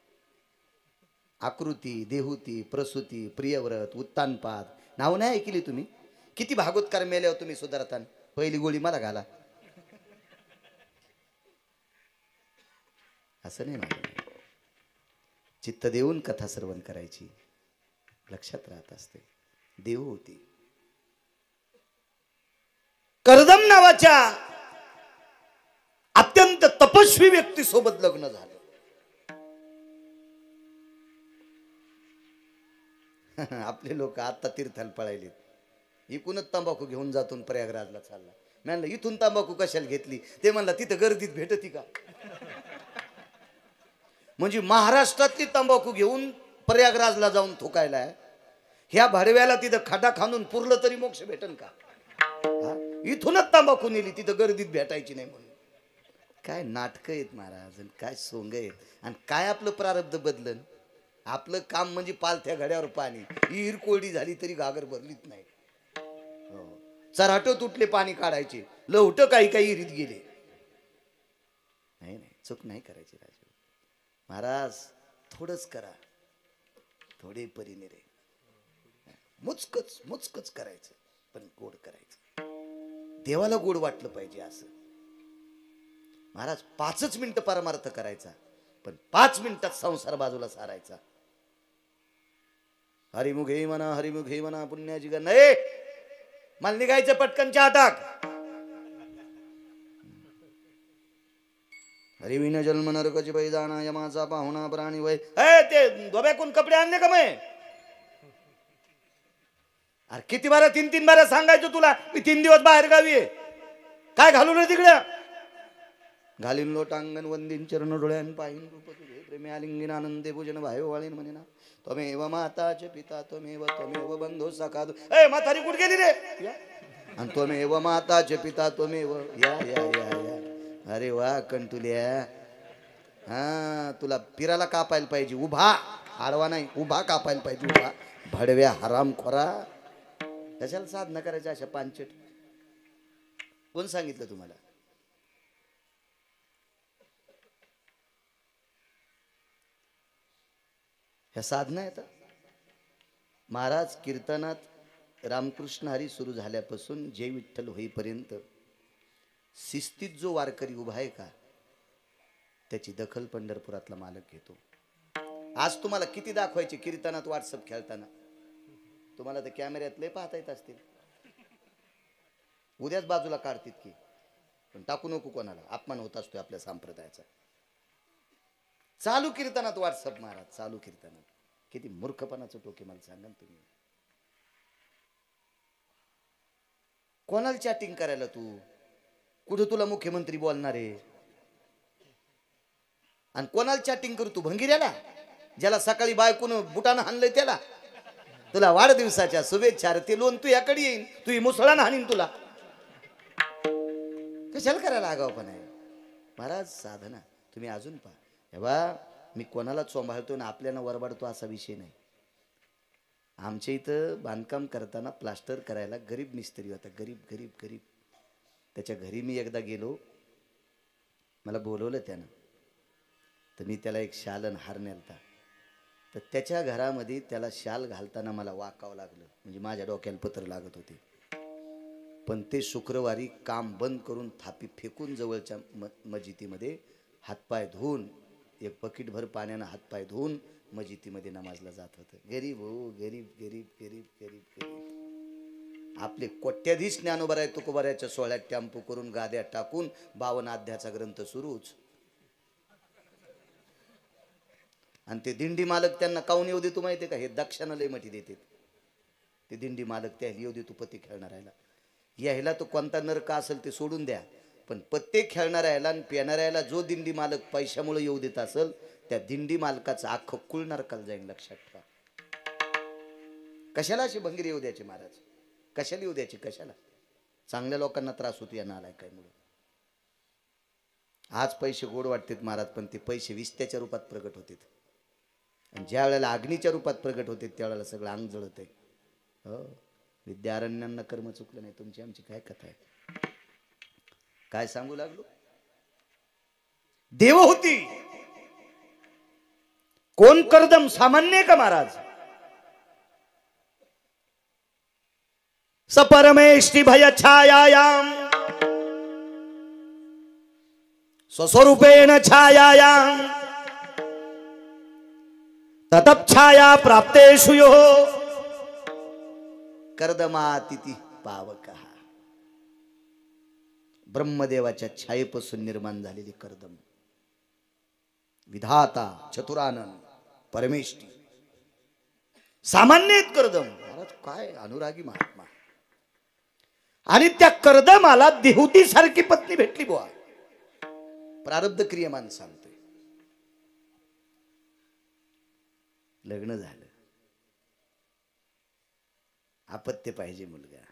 आकृती, देहुती, प्रसूती, प्रियव्रत, उत्तानपाद नाव नाही ऐकली तुम्ही? किती भागवतकार मेल्यावर तुम्ही सुधारतान. पहिली गोळी मला घाला असं नाही माझं. चित्त देऊन कथा श्रवण करायची, लक्षात राहत असते. देव होती. कर्दम नावाच्या अत्यंत तपस्वी व्यक्ती सोबत लग्न झालं. आपले लोक आता तीर्थाला पळायले. इकूनच तंबाखू घेऊन जातून प्रयागराजला चालला. मी म्हणलं इथून तंबाखू कशाला घेतली? ते म्हणला तिथं गर्दीत भेटती का? म्हणजे महाराष्ट्रातली तंबाखू घेऊन प्रयागराजला जाऊन थुकायला आहे. ह्या भडव्याला तिथं खडा खाणून पुरलं तरी मोक्ष भेटन का? इथूनच तंबाखू नेली, तिथं गर्दीत भेटायची नाही म्हणून. काय नाटक आहेत महाराज, काय सोंग आहेत. आणि काय आपलं प्रारब्ध बदलन. आपलं काम म्हणजे पालथ्या घड्यावर पाणी. विहीर कोरडी झाली तरी घागर भरलीच नाही. चराट तुटले पाणी काढायचे, लवट काही काही विहिरीत गेले. नाही नाही, चूक नाही करायची राजू महाराज. थोडंच करा, थोडे परीने रे. मुचकच मुचकच करायचं, पण गोड करायचं. देवाला गोड वाटलं पाहिजे असं. महाराज 5 मिनिटं परमार्थ करायचा, पण 5 मिनिटात संसार बाजूला सारायचा. हरिमुखे म्हणा, हरिमुखे म्हणा, पुण्याची ग नाही. मला निघायचं पटकन चहा टाक. हरिविन जन्म नरकची पैदाना यमाचा पाहुणा प्राणी वय. ते धोब्याकून कपडे आणले का मग? अरे किती बारा 3-3 बारा सांगायचं तुला, मी 3 दिवस बाहेर गावी आहे. काय घालू रे तिकडे? घालीन लोटांगण वंदीन चरण डोळ्यान पाहिन रूप तुझे प्रेमी आलिंगन आनंदे पूजन भायो वाळीन म्हणे ना त्वमेव माताच पिता त्वमेव बंधू सखा ए म्हातारी कुठे गेली रे या. आणि त्वमेव माताच पिता त्वमेव या या या या. अरे वा कंटुल्या, हा तुला पिराला कापायला पाहिजे, उभा आडवा नाही, उभा कापायला पाहिजे, उभा भडव्या हराम खोरा. कशाला साधना करायच्या अशा पांचट? कोण सांगितलं तुम्हाला? ह्या साधना येतात. महाराज कीर्तनात रामकृष्ण हरी सुरू झाल्यापासून जय विठ्ठल होईपर्यंत शिस्तीत जो वारकरी उभा आहे का त्याची दखल पंढरपुरातला मालक घेतो. आज तुम्हाला किती दाखवायचे कीर्तनात व्हॉट्सअप खेळताना? तुम्हाला तर कॅमेऱ्यात लय पाहता येत असतील, उद्याच बाजूला काढतील की, पण टाकू नको कोणाला, अपमान होत असतोय आपल्या संप्रदायाचा. चालू कीर्तनात व्हॉट्सअप महाराज, चालू कीर्तनात. किती मूर्खपणाचं टोके मला सांगा तुम्ही. कोणाला चॅटिंग करायला तू? कुठं तुला मुख्यमंत्री बोलणार आहे? आणि कोणाला चॅटिंग करू तू? भंगिऱ्याला, ज्याला सकाळी बायकून बुटानं हाणलंय त्याला? तुला वाढदिवसाच्या शुभेच्छा, ते लोन तू याकडे येईन, तू मुसळानं हाणीन तुला. कशाला करायला आगावपण आहे महाराज? साधना तुम्ही अजून पहा. हेव्हा मी कोणाला चोंभाळतो ना आपल्याला वरबाडतो असा विषय नाही. आमच्या इथं बांधकाम करताना प्लास्टर करायला गरीब मिस्त्री होता, गरीब गरीब गरीब. त्याच्या घरी मी एकदा गेलो, मला बोलवलं त्यानं, तर मी त्याला एक शाल आणि हार नेलता. तर त्याच्या घरामध्ये त्याला शाल घालताना मला वाकावं लागलं, म्हणजे माझ्या डोक्याला पत्र लागत होते. पण ते शुक्रवारी काम बंद करून थापी फेकून जवळच्या मस्जिदीमध्ये हातपाय धुवून, एक बकेटभर पाण्यानं हातपाय धुवून मस्जिदीमध्ये नमाजला जात होतं. गरीब हो, गरीब गरीब गरीब गरीब गरीब. आपले कोट्याधीश ज्ञानोबराय तुकोबारायच्या सोहळ्यात टेम्पो करून गाद्या टाकून 52 अध्यायाचा ग्रंथ सुरूच. आणि ते दिंडी मालक त्यांना काऊन येऊ देतो माहिती का? हे दक्षिणा लय मठी देतात ते दिंडी मालक. त्या येऊ देतो पत्ते खेळणाऱ्याला. यायला तो कोणता नरक असेल ते सोडून द्या, पण पत्ते खेळणाऱ्याला आणि पेणाऱ्याला जो दिंडी मालक पैशामुळे येऊ देत असेल त्या दिंडी मालकाचं अख्खं कुळ नरकाला जाईल, लक्षात ठेवा. कशाला अशी भंगीर येऊ द्यायची महाराज? कशाला येऊ द्यायची? कशाला? चांगल्या लोकांना त्रास होतो या नालायकामुळे. आज पैसे गोड वाटतात महाराज, पण ते पैसे विस्त्याच्या रूपात प्रगट होतात. आणि ज्या वेळेला अग्नीच्या रूपात प्रगट होते त्यावेळेला सगळं अंग जळत आहे. हो, विद्यारण्यांना कर्म चुकलं नाही. तुमची आमची काय कथा आहे? काय सांगू लागलो? देव होती. कोण कर्दम सामान्य का महाराज? सपरमेष्टि भय छायायाम स्वस्वरूपेण छायायाम ततच्छाया प्राप्तेषु यो कर्दमातिथी पावकः. ब्रह्मदेवाच्या छायेपासून निर्माण झालेली कर्दम, विधाता चतुरानंद परमेष्ठी सामान्य कर्दम. महाराज काय अनुरागी महात्मा. आणि त्या कर्दमाला देहुती सारखी पत्नी भेटली बुवा. प्रारब्ध क्रियमान सांगतोय. लग्न झालं, अपत्य पाहिजे मुलगा,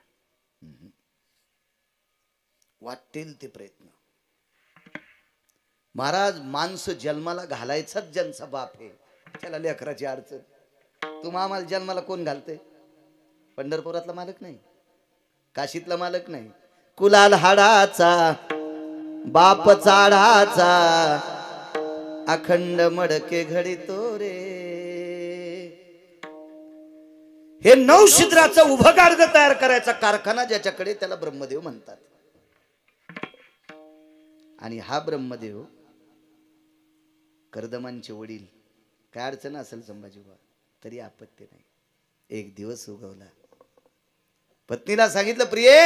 वाटेल ते प्रयत्न. महाराज माणसं जन्माला घालायचाच ज्यांचा बाप आहे त्याला लेकराची अडचण. तुम्हा आम्हाला जन्माला कोण घालते? पंढरपुरातला मालक नाही, काशीतला मालक नाही, कुलाल हाडाचा बाप चाडाचा अखंड मडके घडीतो रे. हे नवशिद्राचं उभं गाडग तयार करायचा कारखाना ज्याच्याकडे, त्याला ब्रह्मदेव म्हणतात. आणि हा ब्रह्मदेव कर्दमांचे वडील. काय अडचण असेल संभाजीबा तरी आपत्ती नाही. एक दिवस उगवला, पत्नीला सांगितलं, प्रिये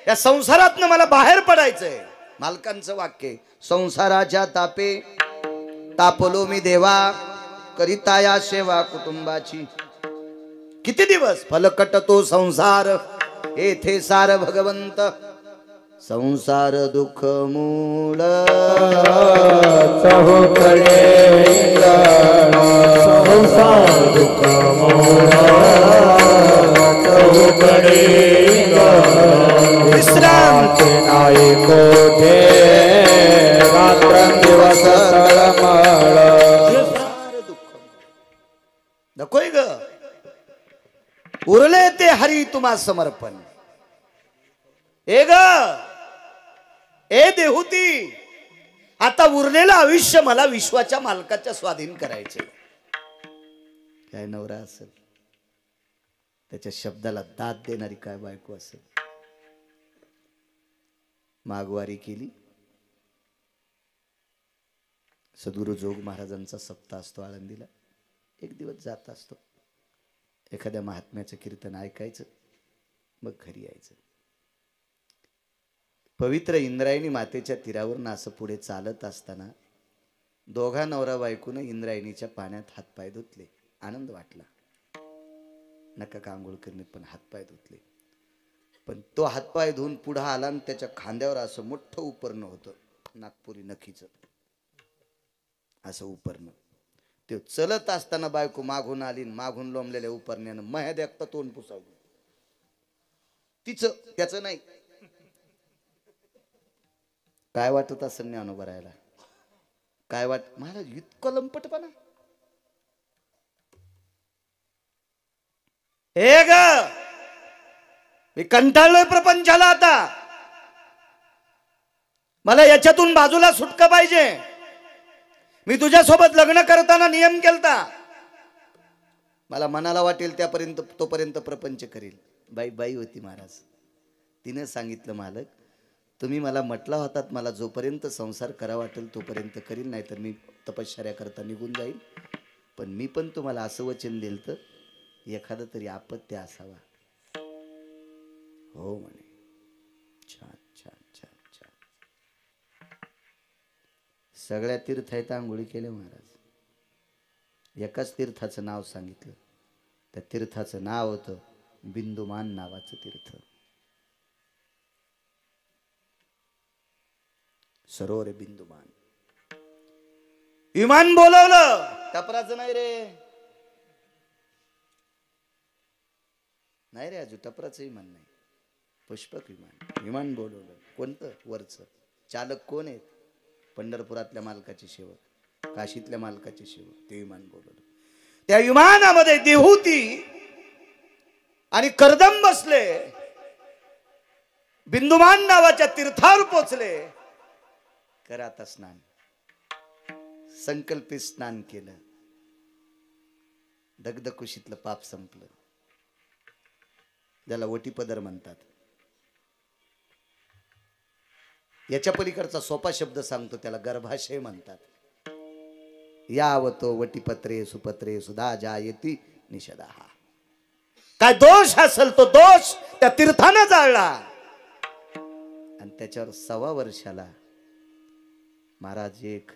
या संसारातनं मला बाहेर पडायचंय. मालकांचं वाक्य, संसाराच्या तापे तापलो मी देवा, करिता या सेवा कुटुंबाची. किती दिवस फलकट तो संसार, येथे सार भगवंत. संसार दुःख मूळ चहुकडे संसार दुःख मूळ चहुकडे विश्रांती नाही कोठे रात्रंदिवस तळमळ नकोय ग उरले ते हरी तुम्हा समर्पण. ए ग ए देहुती, आता उरलेलं आयुष्य मला विश्वाच्या मालकाच्या स्वाधीन करायचे. काय नवरा असेल, त्याच्या शब्दाला दाद देणारी काय बायको असेल. मागवारी केली. सद्गुरु जोग महाराजांचा सप्ताह असतो आळंदीला, एक दिवस जात असतो. एखाद्या महात्म्याचं कीर्तन ऐकायचं, मग घरी यायचं. पवित्र इंद्रायणी मातेच्या तीरावरून असं पुढे चालत असताना दोघा नवरा बायकोनं इंद्रायणीच्या पाण्यात हातपाय धुतले. आनंद वाटला. नका आंघोळ करणे, पण हातपाय धुतले. पण तो हातपाय धुवून पुढे आला आणि त्याच्या खांद्यावर असं मोठं उपरणं होतं, नागपुरी नखीचं असं उपरणं. ते चलत असताना बायको मागून आली, मागून लोंबलेल्या उपरण्यानं मह्या देखता तोंड पुसावलं. तिचं त्याचं नाही. काय वाटत असेल ज्ञानोबा राहायला, काय महाराज इतकं लंपटपणा. हे ग मी कंटाळलोय प्रपंचाला. आता मला याच्यातून बाजूला सुटका पाहिजे. मी तुझ्यासोबत लग्न करताना नियम केलता, मला मनाला वाटेल त्यापर्यंत तोपर्यंत प्रपंच करील. बाई बाई होती महाराज. तिने सांगितलं, मालक तुम्ही मला म्हटला होतात मला जोपर्यंत संसार करा वाटेल तोपर्यंत करील, नाही तर मी तपश्चर्या करता निघून जाईल. पण मी पण तुम्हाला असं वचन दिलं तर एखादं तरी आपत्य असावा. हो म्हणे. छान छान छान छान. सगळ्या तीर्थात आंघोळी केल्या महाराज. एकाच तीर्थाचं नाव सांगितलं. त्या तीर्थाचं नाव होतं बिंदुमान नावाचं तीर्थ. सरोवर बिंदुमान. विमान बोलवलं, टपराचं नाही रे, नाही रे अजून टपराचं विमान नाही, पुष्पक विमान. विमान बोलवलं. कोणतं? वरचं. चालक कोण आहेत? पंढरपुरातल्या मालकाचे सेवक, काशीतल्या मालकाचे सेवक. ते विमान बोलवलं. त्या विमानामध्ये देहुती आणि कर्दम बसले. बिंदुमान नावाच्या तीर्थावर पोचले. कराता स्नान, संकल्पित स्नान केलं. दगदकुशीतलं पाप संपलं. ज्याला वटीपदर म्हणतात. याच्या पलीकडचा सोपा शब्द सांगतो, त्याला गर्भाशय म्हणतात. यावतो वटीपत्रे सुपत्रे सुधा जायती निषदाहा. काय दोष असेल तो दोष त्या तीर्थानं जाळला. आणि त्याच्यावर 1.25 वर्षाला महाराज एक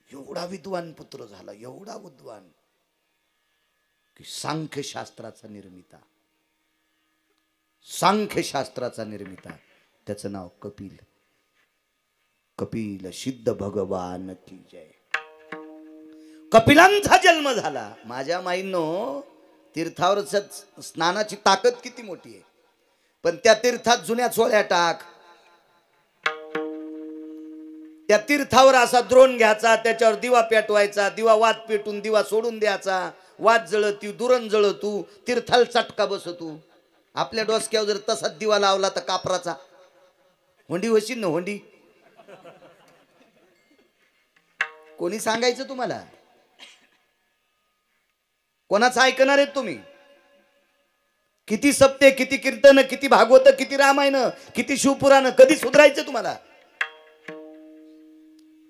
एवढा विद्वान पुत्र झाला, एवढा विद्वान की सांख्यशास्त्राचा निर्मिता. सांख्यशास्त्राचा निर्मिता. त्याचं नाव कपिल. कपिल सिद्ध भगवान की जय. कपिलांचा जन्म झाला. माझ्या माईंनो, तीर्थावरच्या स्नानाची ताकद किती मोठी आहे. पण त्या तीर्थात जुन्या चोळ्या टाक. त्या तीर्थावर असा द्रोण घ्यायचा, त्याच्यावर दिवा पेटवायचा, दिवा वात पेटून दिवा सोडून द्यायचा. वात जळतू, दुरण जळतू, तीर्थाला चटका बसतू. आपल्या डोसक्यावर जर तसाच दिवा लावला तर कापराचा होंडी होशील ना, होंडी. कोणी सांगायचं तुम्हाला? कोणाचं ऐकणार आहेत तुम्ही? किती सप्ते, किती कीर्तन, किती भागवत, किती रामायण, किती शिवपुराण, कधी सुधारायचं तुम्हाला?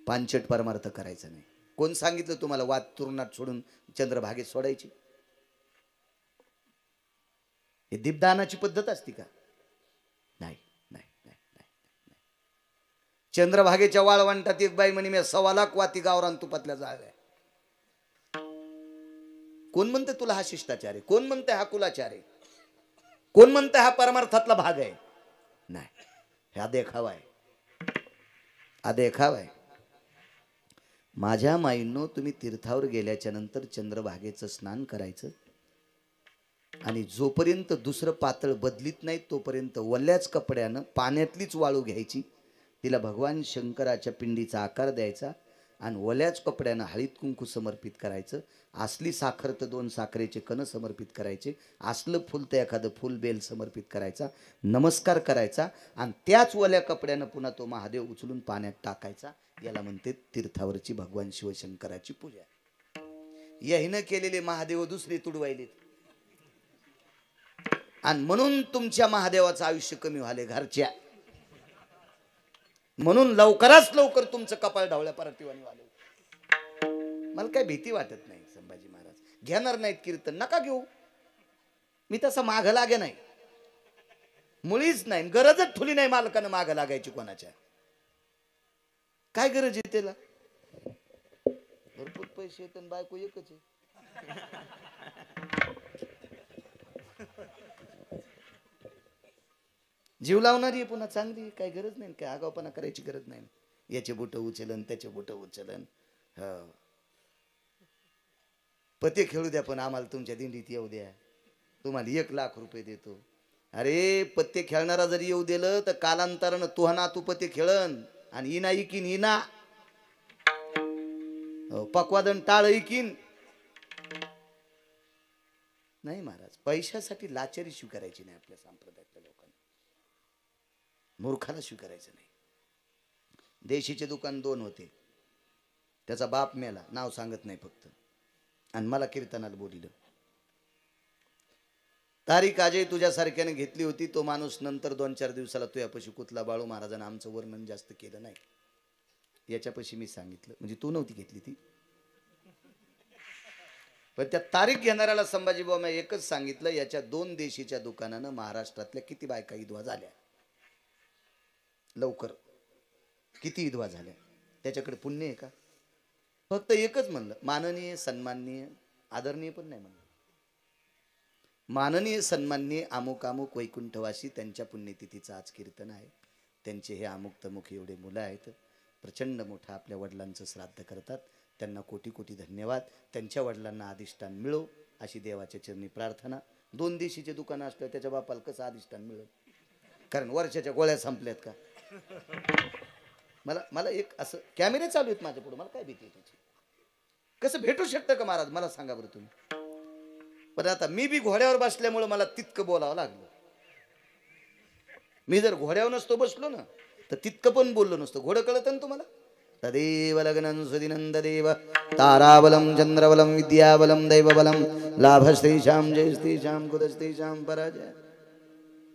पांचट परमार्थ करायचं नाही. कोण सांगितलं तुम्हाला वात तुरुणात सोडून चंद्रभागेत सोडायची? हे दीपदानाची पद्धत असती का? नाही नाही नाही नाही. चंद्रभागेच्या वाळवंटात एक बाई म्हणे, मी 1.25 लाख वाती गावरान तुपातल्या जाळल्या. कोण म्हणते तुला हा शिष्टाचार आहे? कोण म्हणते हा कुलाचार आहे? कोण म्हणतं हा परमार्थातला भाग आहे? नाही, हा देखावा आहे, हा देखावा आहे. माझ्या माईंनो, तुम्ही तीर्थावर गेल्याच्या नंतर चंद्रभागेचं स्नान करायचं आणि जोपर्यंत दुसरं पातळ बदलीत नाही तोपर्यंत वल्याच कपड्यानं पाण्यातलीच वाळू घ्यायची, तिला भगवान शंकराच्या पिंडीचा आकार द्यायचा आणि वल्याच कपड्यानं हळीत कुंकू समर्पित करायचं. असली साखर तर 2 साखरेचे कण समर्पित करायचे, असलं फुल तर एखादं फुल बेल समर्पित करायचा, नमस्कार करायचा आणि त्याच वल्या कपड्यानं पुन्हा तो महादेव उचलून पाण्यात टाकायचा. याला म्हणते तीर्थावरची भगवान शिवशंकराची पूजा. यहीनं केलेले महादेव दुसरे तुडवायले आणि म्हणून तुमच्या महादेवाचं आयुष्य कमी व्हाले घरच्या. म्हणून लवकरात लवकर तुमचं कपाळ ढवळ्या परतीवानी वाले. मला काय भीती वाटत नाही. संभाजी महाराज घेणार नाहीत कीर्तन, नका घेऊ. मी तसं माग लागे नाही, मुळीच नाही. गरजच ठुली नाही मालकानं माग लागायची कोणाच्या. काय गरज आहे त्याला? भरपूर पैसे येत आणि बायको एकच आहे. जीव लावणारी आहे, पुन्हा चांगली. काय गरज नाही, काय आगावपणा करायची गरज नाही. याचे बोट उचलन, त्याचे बोट उचलन. पते खेळू द्या, पण आम्हाला तुमच्या दिंडीत येऊ द्या. तुम्हाला 1 लाख रुपये देतो. अरे पत्ते खेळणारा जरी येऊ दिलं तर कालांतरानं तुहना तू पत्ते खेळन आणि इना इकीन इना पक्वादन टाळ इकीन. नाही महाराज, पैशासाठी लाचारी स्वीकारायची नाही. आपल्या संप्रदायातल्या लोकांना मूर्खाला स्वीकारायचं नाही. देशीचे दुकान 2 होते, त्याचा बाप मेला, नाव सांगत नाही फक्त, आणि मला कीर्तनाला बोलिलं. तारीख आजही तुझ्यासारख्याने घेतली होती. तो माणूस नंतर 2-4 दिवसाला तुझ्यापाशी कुतला. बाळू महाराजांना आमचं वर्णन जास्त केलं नाही. याच्यापाशी मी सांगितलं, म्हणजे तू नव्हती घेतली ती, पण त्या तारीख घेणाऱ्याला संभाजी बाबा एकच सांगितलं, याच्या 2 देशीच्या दुकानानं महाराष्ट्रातल्या किती बायका विधवा झाल्या, लवकर किती विधवा झाल्या, त्याच्याकडे पुण्य आहे का? फक्त एकच म्हणलं, माननीय सन्माननीय आदरणीय पण नाही म्हणलं, माननीय सन्माननीय अमुक अमुक वैकुंठवासी, त्यांच्या पुण्यतिथीचं आज कीर्तन आहे. त्यांचे हे अमुक तमुक एवढे मुलं आहेत, प्रचंड मोठं आपल्या वडिलांचं श्राद्ध करतात. त्यांना कोटी कोटी धन्यवाद. त्यांच्या वडिलांना अधिष्ठान मिळो अशी देवाच्या चरणी प्रार्थना. 2 देशीचे दुकानं असलं त्याच्या बापाला कसं अधिष्ठान मिळेल? कारण वर्षाच्या गोळ्या संपल्यात का? मला एक असं कॅमेरे चालू आहेत माझ्या पुढे, मला काय भीती आहे त्याची? कसं भेटू शकतं का महाराज? मला सांगा बरं तुम्ही. पण आता मी बी घोड्यावर बसल्यामुळे मला तितकं बोलावं लागलं. मी जर घोड्यावर नसतो बसलो ना तर तितकं पण बोललो नसतो. घोडं कळतं ना तुम्हाला? तदेव लग्नं सुदिनंद देव ताराबलम चंद्रबलम विद्याबलम दैवबलम लाभस्त्रीशाम जयस्त्रीशाम कुदस्त्रीशाम पराजय.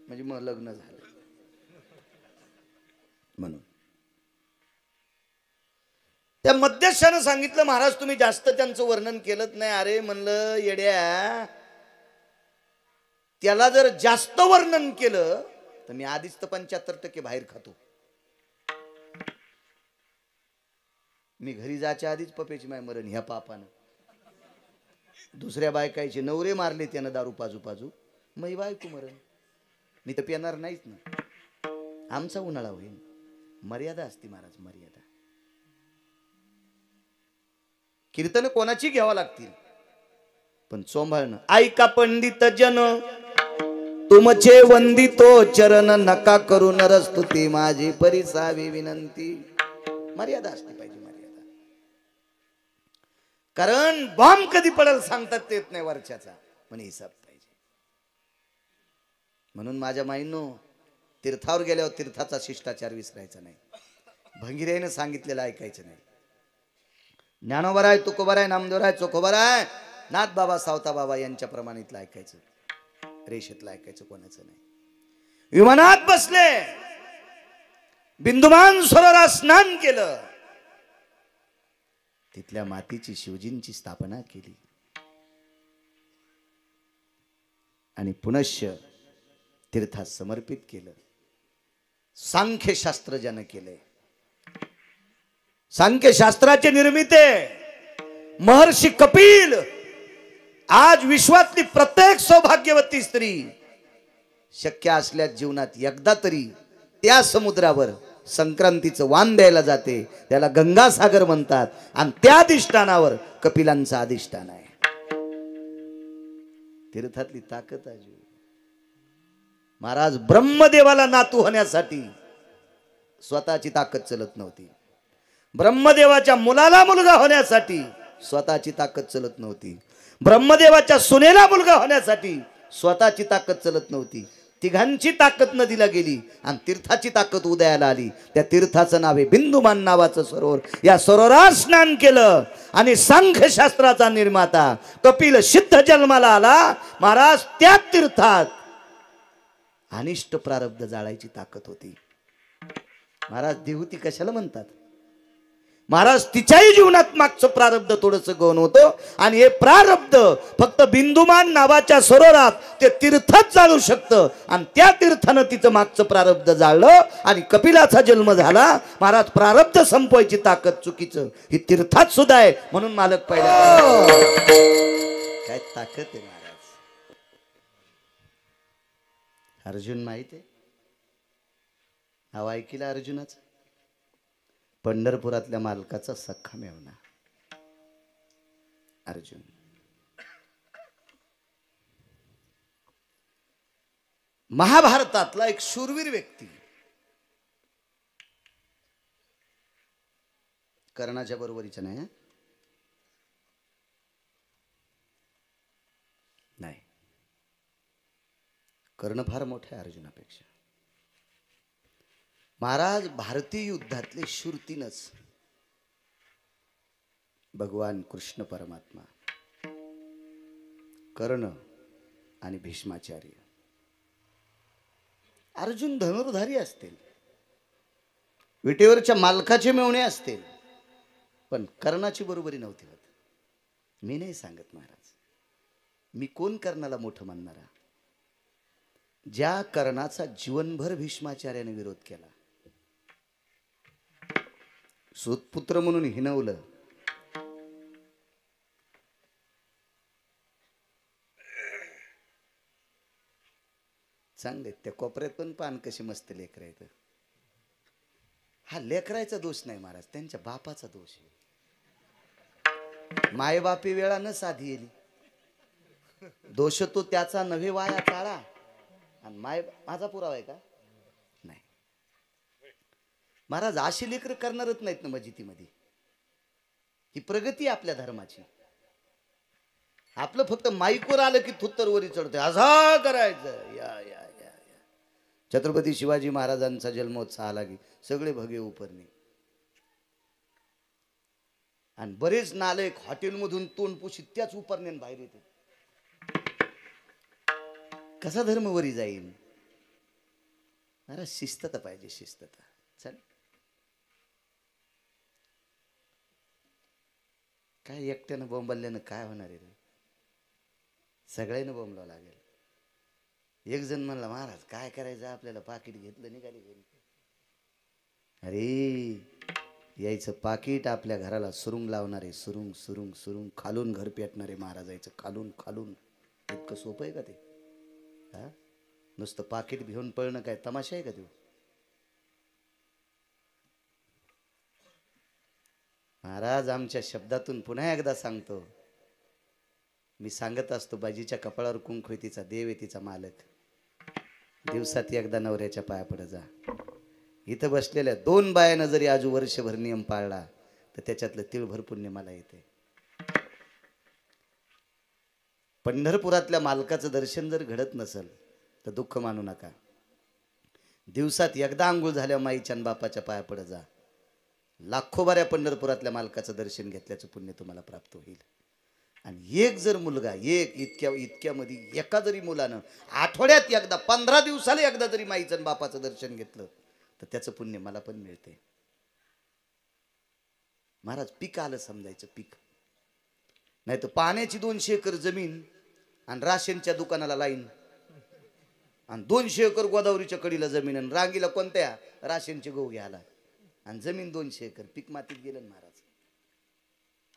म्हणजे मग लग्न झालं म्हणून. त्या मध्यस्थानं सांगितलं, महाराज तुम्ही जास्त त्यांचं वर्णन केलंच नाही. अरे म्हणलं येड्या, त्याला जर जास्त वर्णन केलं तर मी आधीच तर 75% बाहेर खातो. मी घरी जायच्या आधीच पप्याची माय मरण ह्या पापानं. दुसऱ्या बायकायचे नवरे मारले त्यानं दारू पाजू पाजू, मग बायको मरण. मी तर पिणार नाहीच ना. आमचा उन्हाळा होईल. मर्यादा असते महाराज, मर्यादा. कीर्तन कोणाची घ्यावं लागतील पण चोंभाळणं. ऐका पंडित जन तुमचे वंदितो चरण, नका करू नरस्तुती माझी परिसावी विनंती. मर्यादा असते पाहिजे, मर्यादा. कारण बॉम्ब कधी पडेल सांगतात येत नाही वरच्याचा, पण हिसाब पाहिजे. म्हणून माझ्या माईंनो, तीर्थावर गेल्यावर तीर्थाचा शिष्टाचार विसरायचा नाही. भंगिरेनं सांगितलेलं ऐकायचं नाही. ज्ञानोबा आहे, तुकोबा आहे, नामदेव आहे, चोखोबा आहे, नाथ बाबा सावता बाबा यांच्या प्रमाणितलं ऐकायचं, रेषेतलं ऐकायचं कोणाचं नाही. विमानात बसले, बिंदुमान सरोवरात स्नान केलं, तिथल्या मातीची शिवजींची स्थापना केली आणि पुनश्च तीर्थात समर्पित केलं. सांख्यशास्त्र ज्यानं केलंय, सांख्यशास्त्राचे निर्मिते महर्षी कपिल आज विश्वातली प्रत्येक सौभाग्यवती स्त्री शक्य असल्यास जीवनात एकदा तरी त्या समुद्रावर संक्रांतीचं वाण द्यायला जाते, त्याला गंगासागर म्हणतात. आणि त्या अधिष्ठानावर कपिलांचं अधिष्ठान आहे. तीर्थातली ताकद आहे. महाराज ब्रह्मदेवाला नातू होण्यासाठी स्वतःची ताकद चलत नव्हती. ब्रह्मदेवाच्या मुलाला मुलगा होण्यासाठी स्वतःची ताकद चलत नव्हती. ब्रह्मदेवाच्या सुनेला मुलगा होण्यासाठी स्वतःची ताकद चलत नव्हती. तिघांची ताकद नदीला गेली आणि तीर्थाची ताकद उदयाला आली. त्या तीर्थाचं नाव आहे बिंदुमान नावाचं सरोवर. या सरोवरात स्नान केलं आणि सांख्यशास्त्राचा निर्माता कपिल सिद्ध जन्माला आला. महाराज त्या तीर्थात अनिष्ट प्रारब्ध जाळायची ताकद होती. महाराज देवती कशाला म्हणतात? महाराज तिच्याही जीवनात मागचं प्रारब्ध थोडंसं गौण होतं आणि हे प्रारब्ध फक्त बिंदुमान नावाच्या सरोवरात ते तीर्थच जाळू शकतं. आणि त्या तीर्थानं तिचं मागचं प्रारब्ध जाळलं आणि कपिलाचा जन्म झाला. महाराज प्रारब्ध संपवायची ताकद चुकीचं ही तीर्थात सुद्धा आहे. म्हणून मालक पहिल्या काय ताकद आहे महाराज. अर्जुन माहित आहे हा ऐकिला अर्जुनाचा पंढरपुरातल्या मालकाचा सख्खा मेवना अर्जुन. महाभारतातला एक शूरवीर व्यक्ती, कर्णाच्या बरोबरीचा नाही. नाही, कर्ण फार मोठा आहे अर्जुनापेक्षा. महाराज भारतीय युद्धातले शूरतीनच भगवान कृष्ण परमात्मा, कर्ण आणि भीष्माचार्य. अर्जुन धनुर्धारी असतील, विटेवरच्या मालकाचे मेवणे असतील, पण कर्णाची बरोबरी नव्हती होत. मी नाही सांगत महाराज, मी कोण कर्णाला मोठं मानणारा. ज्या कर्णाचा जीवनभर भीष्माचार्याने विरोध केला, सुतपुत्र म्हणून हिनवलं, चांगले त्या कोपऱ्यात पण पान कशी मस्त लेकर आहेत. हा लेकरायचा दोष नाही महाराज, त्यांच्या बापाचा दोष आहे. मायबापी वेळा न साधी येली, दोष तो त्याचा नव्हे वाया काळा. आणि माझा पुरावा आहे का? नाही महाराज, अशी लेकर करणारच नाहीत ना मजितीमध्ये. ही प्रगती आपल्या धर्माची. आपलं फक्त माईकवर आलं की थुत्तरवरी चढतोय, असा करायचं. या या या या छत्रपती शिवाजी महाराजांचा जन्मोत्सव आला की सगळे भगे उपरणे. आणि बरेच नालायक हॉटेलमधून तोंड पुशी त्याच उपरण्यान बाहेर येते. कसा धर्म वरी जाईल? अरे शिस्तता पाहिजे, शिस्तता. चल काय एकट्यानं बोंबल्यानं काय होणार आहे रे? सगळ्यांना बोंबलावं लागेल. एक जण म्हणला, महाराज काय करायचं आपल्याला, पाकिट घेतलं निघाली घरी. अरे यायचं पाकिट आपल्या घराला सुरुंग लावणारे, सुरुंग सुरुंग सुरुंग खालून घर पेटणारे महाराजायचं, खालून खालून. इतकं सोपं आहे का ते? हा, नुसतं पाकिट घेऊन पळणं काय तमाशा आहे का तो? महाराज आमच्या शब्दातून पुन्हा एकदा सांगतो, मी सांगत असतो, बाजीच्या कपाळावर कुंकू आहे, तिचा देव आहे, तिचा मालक. दिवसात एकदा नवऱ्याच्या पाया पड जा. इथं बसलेल्या 2 बायानं जरी आज वर्षभर नियम पाळला तर त्याच्यातलं तिळभर पुण्य मला येते. पंढरपुरातल्या मालकाचं दर्शन जर घडत नसेल तर दुःख मानू नका. दिवसात एकदा आंघोळ झाल्या माईच्या आणि बापाच्या पाया पड जा. लाखो बाऱ्या पंढरपुरातल्या मालकाचं दर्शन घेतल्याचं पुण्य तुम्हाला प्राप्त होईल. आणि एक जर मुलगा, एक इतक्यामध्ये एका जरी मुलानं आठवड्यात एकदा, 15 दिवसाला एकदा जरी माईचं आणि बापाचं दर्शन घेतलं तर त्याचं पुण्य मला पण मिळते. महाराज पीक आलं समजायचं, पीक नाही तर पाण्याची 200 एकर जमीन आणि राशनच्या दुकानाला लाईन, आणि 200 एकर गोदावरीच्या कडीला जमीन, आणि रांगीला कोणत्या राशनचे गहू घ्यायला, आणि जमीन 200 एकर, पीक मातीत गेलं महाराज.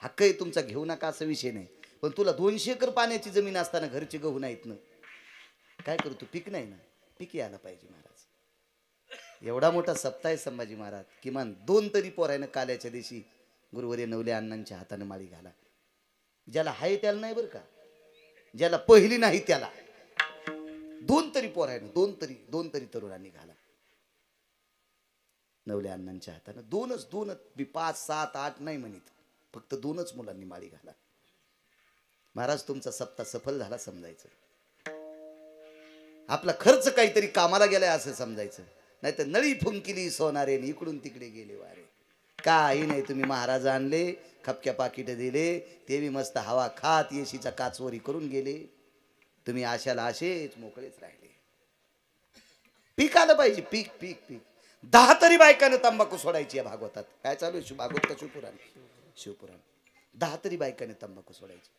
हक्क आहे तुमचा, घेऊ नका असा विषय नाही, पण तुला 200 एकर पाण्याची जमीन असताना घरचे गहू नाहीत ना, काय करू तू? पीक नाही ना. पीक यायला पाहिजे महाराज. एवढा मोठा सप्ताह आहे संभाजी महाराज, किमान 2 तरी पोरायनं काल्याच्या दिवशी गुरुवर्य नवले अण्णांच्या हाताने माळी घाला. ज्याला हाय त्याला नाही बरं का, ज्याला पहिली नाही त्याला 2 तरी पोरायनं, 2 तरी तरुणांनी घाला नवले अण्णांच्या हाताने. 2च 5, 7, 8 नाही म्हणत, फक्त 2च मुलांनी माळी घाला. महाराज तुमचा सप्ताह सफल झाला समजायचं. आपला खर्च काहीतरी कामाला गेलाय असं समजायचं. नाही तर नळी फुंकिली सोनारे इकडून तिकडे गेले वारे. काही नाही, तुम्ही महाराज आणले, खपक्या पाकिट दिले, ते बी मस्त हवा खात येशीचा काचवरी करून गेले. तुम्ही आशाला असेच मोकळेच राहिले. पीक आलं पाहिजे, पीक पीक पीक. 10 तरी बायकानं तंबाखू सोडायची या भागवतात. काय चालू आहे भागवत का शिवपुराण 10 तरी बायकाने तंबाखू सोडायची.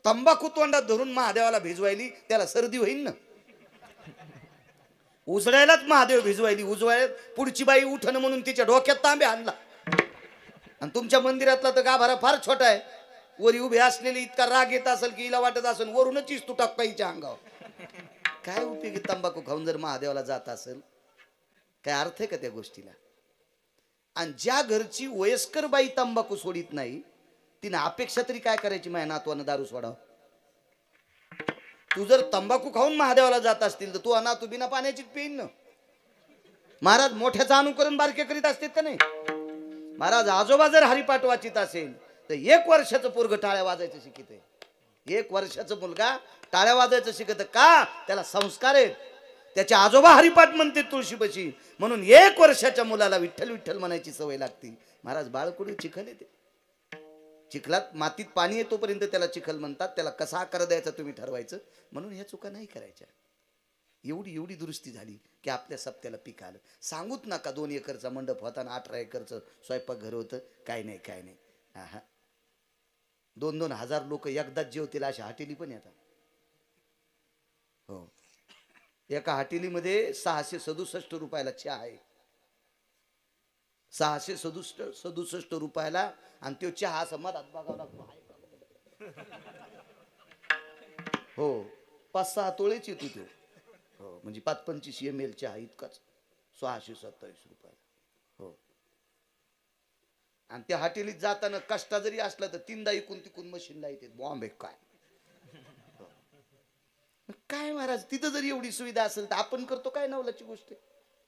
तंबाखू तोंडात धरून महादेवाला भिजवायली, त्याला सर्दी होईल ना. उजळायलाच महादेव भिजवायली, उजवायला पुढची बाई उठणं म्हणून तिच्या डोक्यात तांबे आणला. आणि तुमच्या मंदिरातला तर गाभारा फार छोटा आहे. वरी उभे असलेली इतका राग येत असेल की हिला वाटत असेल वरूनच तू टाकायच्या अंगावर. काय उपयोगी तंबाखू खाऊन जर महादेवाला जात असेल, काय अर्थ आहे का त्या गोष्टीला. आणि ज्या घरची वयस्कर बाई तंबाखू सोडित नाही, तिने अपेक्षा तरी काय करायची, माझ्या नातवानं दारू सोडाव. तू जर तंबाखू खाऊन महादेवाला जात असतील तर तू अनातू बिना पाण्याचीच पेईन ना. महाराज मोठ्याचं अनुकरण बारके करीत असतील का नाही. महाराज आजोबा जर हरिपाठ वाचित असेल तर 1 वर्षाचं पोरग टाळ्या वाजायचं शिकित आहे. 1 वर्षाचं मुलगा टाळ्या वाजायचं शिकत का, त्याला संस्कार आहेत. त्याचे आजोबा हरिपाठ म्हणते तुळशीपाशी, म्हणून 1 वर्षाच्या मुलाला विठ्ठल विठ्ठल म्हणायची सवय लागते. महाराज बाळकुडी चिखल येते, चिखलात मातीत पाणी येतोपर्यंत त्याला चिखल म्हणतात. त्याला कसा आकार द्यायचा तुम्ही ठरवायचं. म्हणून ह्या चुका नाही करायच्या. एवढी दुरुस्ती झाली की आपल्या सप्त्याला पीक आलं. सांगूच नका 2 एकरचा मंडप होता आणि 18 एकरचं स्वयंपाकघर होतं. काय नाही काय नाही. हा 2-2 हजार लोक एकदाच जेवतील अशा हॉटेली पण येतात. हो, एका हॉटेलीमध्ये 667 रुपयाला चहा आहे. 667 रुपयाला. आणि तो चहा असं मधात बघावा लागतो. हो, 5-6 तोळेच येतो तो. हो, म्हणजे 5-25 ml चहा इतकाच 627 रुपयाला. हो, आणि त्या हॉटेलीत जाताना कष्टा जरी असला तर 3दा इकून तिकून मशीनला येते बॉम्बे. काय काय महाराज, तिथं जर एवढी सुविधा असेल तर आपण करतो काय नवलाची गोष्ट.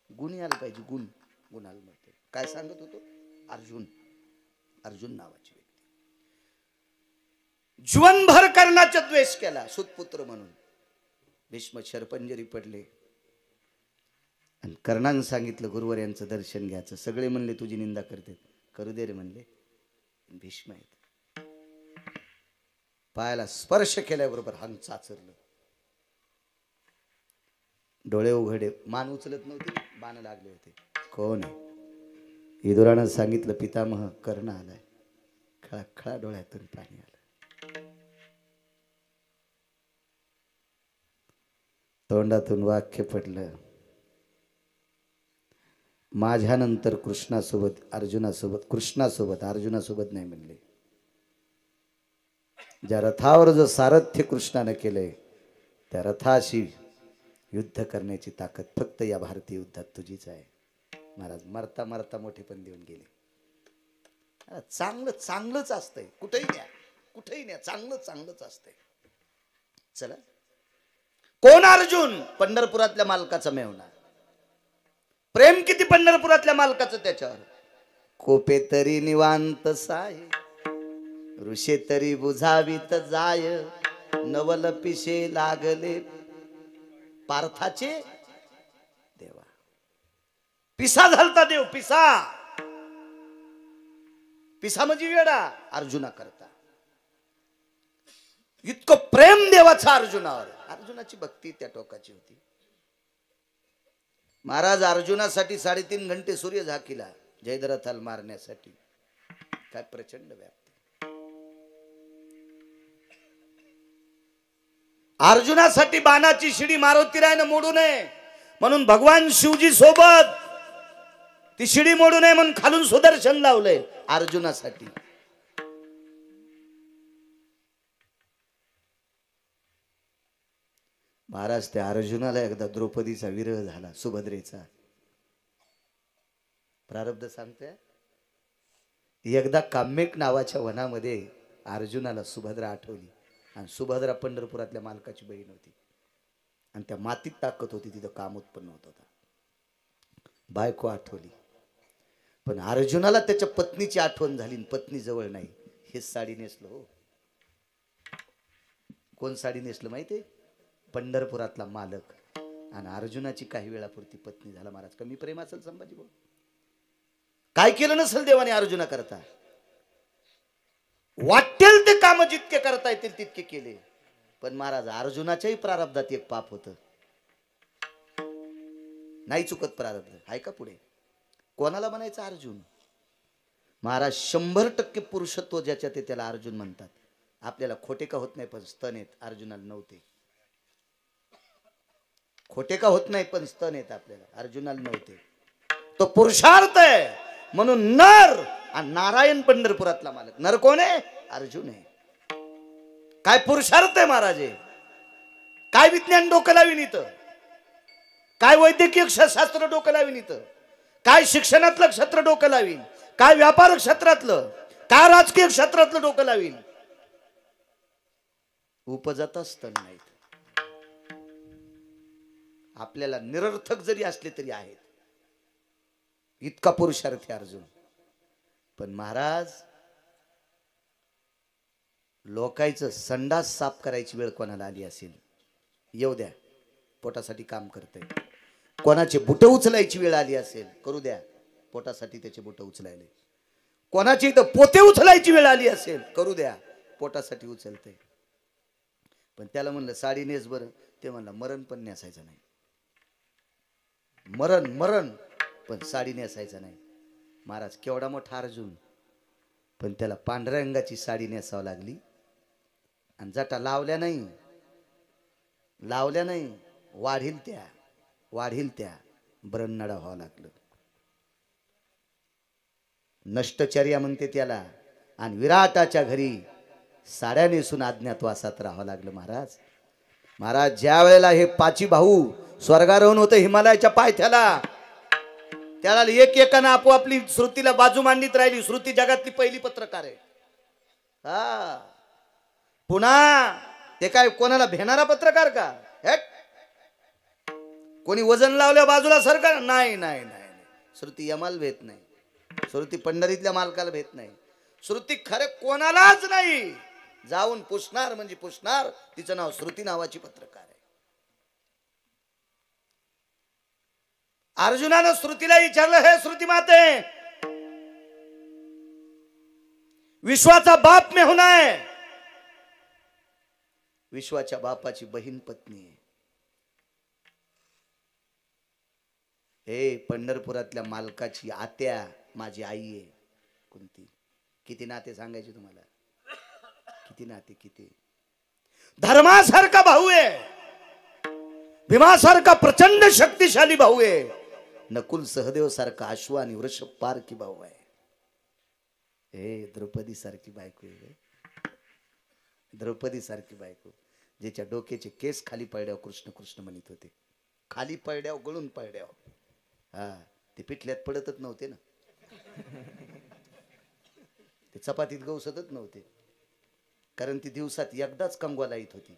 गुण यायला पाहिजे, गुणाला म्हणते. काय सांगत होतो, अर्जुन नावाची व्यक्ती जीवनभर कर्णाचा द्वेष केला सुतपुत्र म्हणून. भीष्म शरपंजरी पडले आणि कर्णानं सांगितलं गुरुवर्यांचं दर्शन घ्यायचं. सगळे म्हणले तुझी निंदा करते, करू दे रे म्हणले. भीष्म आहेत, पायाला स्पर्श केल्याबरोबर हंग चाचरलं, डोळे उघडे, मान उचलत नव्हती, बाण लागले होते. कोण आहे? विदुरानं सांगितलं पितामह कर्ण आलाय. खळा डोळ्यातून पाणी आलं. तोंडातून वाक्य पडलं, माझ्यानंतर कृष्णासोबत अर्जुनासोबत नाही म्हणले. ज्या रथावर जो सारथ्य कृष्णाने केलंय त्या रथाशी युद्ध करण्याची ताकद फक्त या भारतीय युद्धात तुझीच आहे. महाराज मरता मरता मोठे पण देऊन गेले. चांगलंच असतंय, कुठेही न्या चांगलंच असतंय. चला, कोण अर्जुन? पंढरपुरातल्या मालकाचा मेवणा. प्रेम किती पंढरपुरातल्या मालकाचं त्याच्यावर. कोपे तरी निवांत साय, ऋषे तरी बुझावीत जाय, नवल पिशे लागले पार्थाचे देवा. पिसा झालता देव, पिसा म्हणजे वेडा अर्जुना करता. इतकं प्रेम देवाचं अर्जुनावर. अर्जुनाची भक्ती त्या टोकाची होती. महाराज अर्जुनासाठी 3.5 घंटे सूर्य झाकीला जयद्रथाला मारण्यासाठी. काय प्रचंड व्याप्ती. अर्जुनासाठी बाणाची शिडी मारुतीरायनं मोडू नये म्हणून भगवान शिवजी सोबत ती शिडी मोडू नये म्हणून खालून सुदर्शन लावलंय अर्जुनासाठी. महाराज त्या अर्जुनाला एकदा द्रौपदीचा विरह झाला, सुभद्रेचा. प्रारब्ध सांगते, एकदा काम्यक नावाच्या वनामध्ये अर्जुनाला सुभद्रा आठवली. आणि सुभद्रा पंढरपुरातल्या मालकाची बहीण होती. आणि त्या मातीत टाकत होती, तिथं काम उत्पन्न होत होता. बायको आठवली. पण अर्जुनाला त्याच्या पत्नीची आठवण झाली. पत्नी जवळ नाही. हेच साडी नेसलो. हो, कोण साडी नेसलं माहितीये? पंढरपुरातला मालक. आणि अर्जुनाची काही वेळापुरती पत्नी झाला. महाराज कमी प्रेम असेल संभाजी भाऊ? काय केलं नसेल देवाने अर्जुना करता? वाटेल ते काम जितके करता येतील तितके केले. पण महाराज अर्जुनाच्याही प्रारब्धात एक पाप होतं. नाही चुकत प्रारब्ध. आहे का पुढे? कोणाला म्हणायचं अर्जुन? महाराज 100% पुरुषत्व ज्याच्यात आहे त्याला अर्जुन म्हणतात. आपल्याला खोटे का होत नाही पण स्तन आहेत, अर्जुनाला नव्हते. खोटे का होत नाही पण स्तन आहेत आपल्याला, अर्जुनाला नव्हते. तो पुरुषार्थ आहे. म्हणून नर आणि नारायण पंढरपुरातला मालक. नर कोण आहे? अर्जुन आहे. काय पुरुषार्थ आहे महाराज? काय विज्ञान डोकं लावीन इथं? काय वैद्यकीय शास्त्र डोकं लावीन इथं? काय शिक्षणातलं क्षेत्र डोकं लावीन? काय व्यापार क्षेत्रातलं, काय राजकीय क्षेत्रातलं डोकं लावीन? उपजात स्तन नाहीत. आपल्याला निरर्थक जरी असले तरी आहेत. इतका पुरुषार्थी अर्जुन. पण महाराज लोकांचं संडास साफ करायची वेळ कोणाला आली असेल, येऊ द्या, पोटासाठी काम करते. कोणाचे बुट उचलायची वेळ आली असेल, करू द्या, पोटासाठी त्याचे बुट उचलायले. कोणाची इथं पोते उचलायची वेळ आली असेल, करू द्या, पोटासाठी उचलते. पण त्याला म्हणलं साडी नेस बरं, ते म्हणलं मरण पण नेसायचं नाही. मरण पण साडी नेसायचं नाही. महाराज केवढा मोठा अर्जुन, पण त्याला पांढऱ्या रंगाची साडी नेसावं लागली. आणि जटा लावल्या नाही, वाढील त्या ब्रह्मनडा व्हावं लागलं. नष्टचर्या म्हणते त्याला. आणि विराटाच्या घरी साड्या नेसून अज्ञातवासात राहावं लागलं. महाराज ज्या वेळेला हे पाची भाऊ स्वर्गारोहण होतं हिमालयाच्या पायथ्याला, त्याला एकानं आपोआपली श्रुतीला बाजू मांडीत राहिली. श्रुती जगातली पहिली पत्रकार आहे. हा, पुन्हा ते काय कोणाला भेणारा पत्रकार का? कोणी वजन लावल्या बाजूला सरकार? नाही. श्रुती यमाला भेट नाही. श्रुती पंढरीतल्या मालकाला भेट नाही. श्रुती खरे कोणालाच नाही. जाऊन पुसणार म्हणजे पुसणार. तिचं नाव श्रुती नावाची पत्रकार आहे. अर्जुनानं श्रुतीला विचारलं, हे श्रुती माते, विश्वाचा बाप में होना है. विश्वाच्या बापाची बहीण पत्नी आहे. हे पंढरपुरातल्या मालकाची आत्या माझी आई आहे. कोणती? किती नाते सांगायचे तुम्हाला? किती नाते? किती? धर्मासारखा भाऊ आहे, भीमासारखा प्रचंड शक्तिशाली भाऊ आहे, नकुल सहदेव सारखा अश्व आणि वृषभ पारखी भाऊ आहे. हे द्रौपदी सारखी बायको आहे. द्रौपदी सारखी बायको, ज्याच्या डोक्याचे केस खाली पडल्यावर कृष्ण कृष्ण म्हणत होते. खाली पडल्यावर गळून पडल्यावर. हा, ते पिठल्यात पडतच नव्हते ना, ते चपातीत गवसतच नव्हते. कारण ती दिवसात एकदाच कंगवाला येत होती.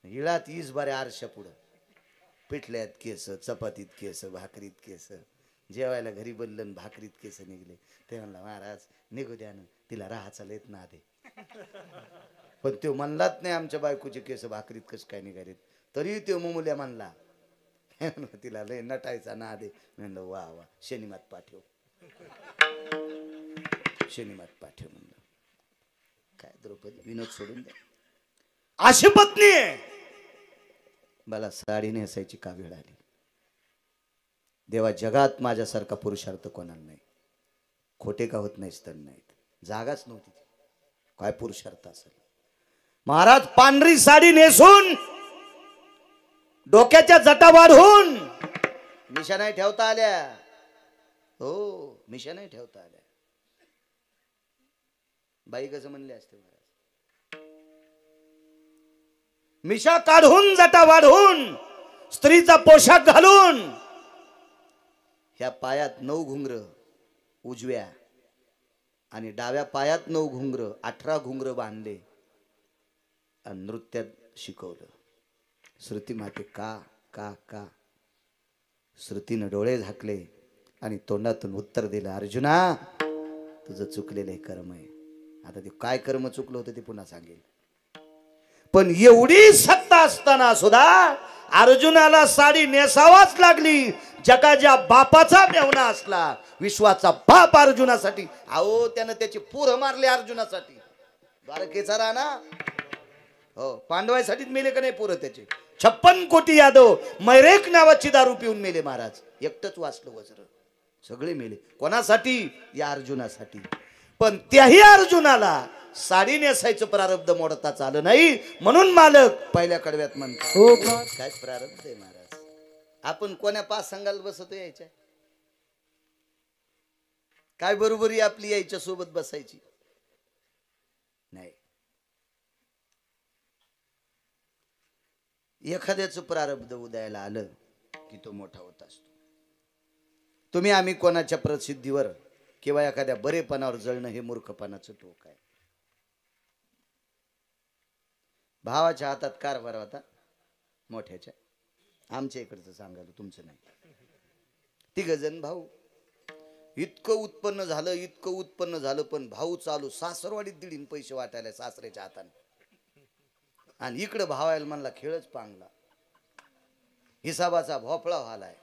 हिळात 20 बारे आरशा पुढं, पिठल्यात केस, चपातीत केस, भाकरीत केस. जेवायला घरी बोललं, भाकरीत केस निघले. ते म्हणला, महाराज निघू द्या ना, तिला राहाचा लेत ना दे. पण तो म्हणलाच नाही आमच्या बायकोचे केस भाकरीत कस काय निघालेत. तरी तो मुमुल्या म्हणला, तिला लय नटायचा ना दे. म्हणलं वा वा, शनिमात पाठव, शनिमात पाठव म्हणलं. काय द्रौपदी, विनोद सोडून द्या. अशी पत्नी आहे. मला साडी नेसायची का वेळ आली? देवा, जगात माझ्यासारखा पुरुषार्थ कोणाला नाही. खोटे का होत नाही स्तन नाहीत. जागाच नव्हती. काय पुरुषार्थ असेल? महाराज पांढरी साडी नेसून डोक्याच्या जटा वाढून मिशा नाही ठेवता आल्या. हो, मिशा नाही ठेवता आल्या. बाई कसं म्हणले असते महाराज, मिशा काढून जटा वाढून स्त्रीचा पोशाख घालून ह्या पायात 9 घुंगर उजव्या आणि डाव्या पायात 9 घुंगर 18 घुंगर बांधले आणि नृत्यात शिकवलं. श्रुती माते का का का. श्रुतीनं डोळे झाकले आणि तोंडातून उत्तर दिलं, अर्जुना तुझं चुकलेलं हे कर्म आहे. आता ते काय कर्म चुकलं होतं ते पुन्हा सांगेल. पण एवढी सत्ता असताना सुद्धा अर्जुनाला साडी नेसावाच लागली. जगाच्या बापाचा मेवणा असला, विश्वाचा बाप अर्जुनासाठी. अहो त्यानं त्याची पोरं मारले अर्जुनासाठी. द्वारकेचा राणा हो पांडवांसाठीच मेले का नाही पोरं त्याचे. 56 कोटी यादव मैरेक नावाची दारू पिऊन मेले महाराज. एकटंच वाचलं वज्र. सगळे मेले कोणासाठी? या अर्जुनासाठी. पण त्याही अर्जुनाला साडी नेसायचं प्रारब्ध मोडताच आलं नाही. म्हणून मालक पहिल्या कडव्यात म्हणतात काय प्रारब्ध आहे महाराज. आपण कोण्या पाच संघाला बसतो यायच्या काय बरोबरी आपली यायच्या सोबत बसायची नाही. एखाद्याचं प्रारब्ध उदयाला आलं की तो मोठा होत असतो. तुम्ही आम्ही कोणाच्या प्रसिद्धीवर किंवा एखाद्या बरेपणावर जळणं हे मूर्खपणाचं टोक आहे. भावाच्या हातात कारभार होता मोठ्याच्या. आमच्या इकडचं सांगायला तुमचं नाही. 3 जण भाऊ. इतकं उत्पन्न झालं पण भाऊ चालू सासरवाडीत दिडीन पैसे वाटायला सासऱ्याच्या हाताने. आणि इकडं भावायला म्हणला खेळच पांगला. हिसाबाचा भोपळा व्हालाय.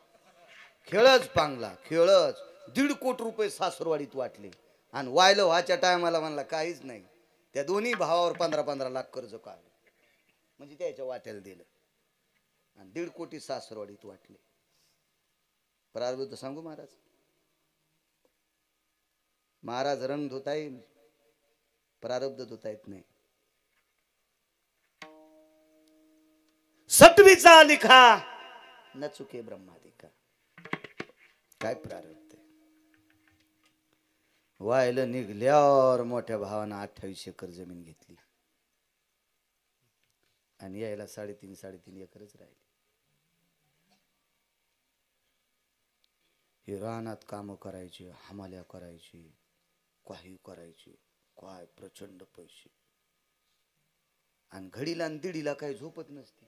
खेळच पांगला. 1.5 कोटी रुपये सासरवाडीत वाटले. आणि वायलं व्हायच्या टायमाला म्हणला काहीच नाही. त्या दोन्ही भावावर 15-15 लाख कर्ज काढलं. म्हणजे त्याच्या वाट्याला दिलं आणि 1.5 कोटी सासरवाडीत वाटले. प्रारब्ध सांगू महाराज रंग धुता येईल, प्रारब्ध धुता येत नाही. सटवीचा लिखा न चुके ब्रह्मादिका. काय प्रारब्ध. व्हायला निघल्यावर मोठ्या भावानं 28 एकर जमीन घेतली आणि यायला 3.5 एकरच राहिली. हे रानात कामं करायची, हमाल्या करायची, काही करायची. काय प्रचंड पैसे. आणि घडीला आणि दिडीला काही झोपत नसते.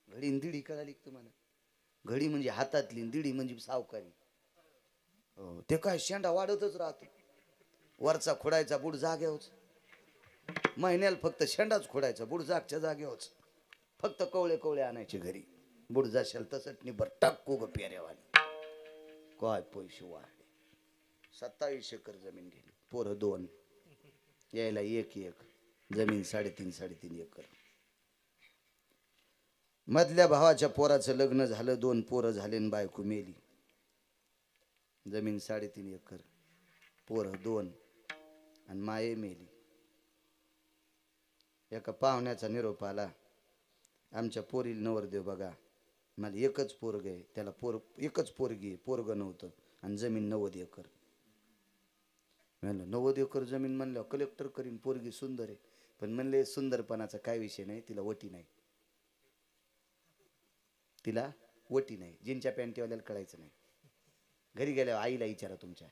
घडी आणि दिडी कळाली तुम्हाला. घडी म्हणजे हातातली, दिडी म्हणजे सावकारी. ते काय शेंडा वाढतच राहतो. वरचा खोडायचा बुड जागेवच. महिन्याला फक्त शेंडाच खोडायचा, बुड जागच्या जागेवच. फक्त कवळे आणायचे घरी. बुड जाशाल तसंच निबर टाकू ग पेऱ्यावानी. काय पैसे वाढले. 27 एकर जमीन गेली. पोरं 2 यायला 1 जमीन 3.5 एकर. मधल्या भावाच्या पोराचं लग्न झालं. 2 पोरं झाले आणि बायको मेली. जमीन 3.5 एकर, पोरं 2 आणि माये मेली. एका पाहुण्याचा निरोप आला, आमच्या पोरीला नवरदेव बघा. मला एकच पोरग आहे. त्याला एकच पोरगी आहे, पोरग नव्हतं आणि जमीन 90 एकर. म्हणलं 90 एकर जमीन म्हणलं कलेक्टर करीन. पोरगी सुंदर आहे. पण म्हणले सुंदरपणाचा काय विषय नाही, तिला वटी नाही. तिला वटी नाही. जीनच्या पॅन्टीवाल्याला कळायचं नाही. घरी गेल्यावर आईला विचारा तुमच्या.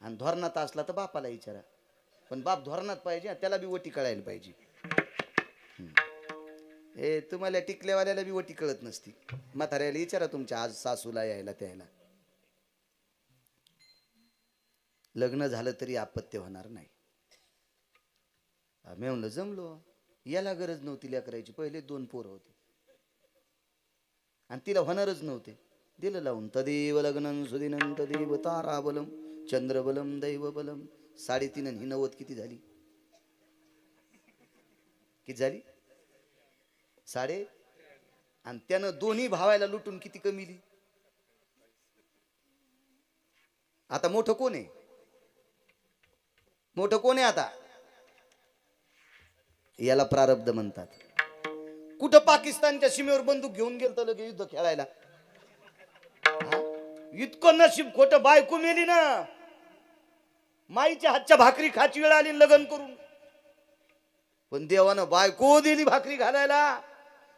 आणि धोरणात असला तर बापाला विचारा. पण बाप धोरणात पाहिजे, त्याला बी वटी कळायला पाहिजे. हे तुम्हाला टिकलेवाल्याला बी वटी कळत नसती. म्हाताऱ्याला विचारा तुमच्या आज सासूला यायला त्याला. लग्न झालं तरी अपत्य होणार नाही. आम्ही म्हणलं जमलो. याला गरज नव्हती लेकरायची. पहिले 2 पोरं होते आणि तिला होणारच नव्हते. दिलं लावून. तदेव लग्नं सुदिनं तदेव ताराबलम चंद्रबलम दैवबलम. 3.5 आणि 90 किती झाली? किती झाली? 3.5. आणि त्यानं दोन्ही भावायला लुटून किती कमीली. आता मोठं कोण आहे? मोठं कोण आहे आता? याला प्रारब्ध म्हणतात. कुठं पाकिस्तानच्या सीमेवर बंदूक घेऊन गेलं तर लगे युद्ध खेळायला. इतकं नशीब खोटं. बायको मेली ना, माईच्या हातच्या भाकरी खाची वेळ आली लग्न करून. पण देवानं बायको दिली भाकरी घालायला.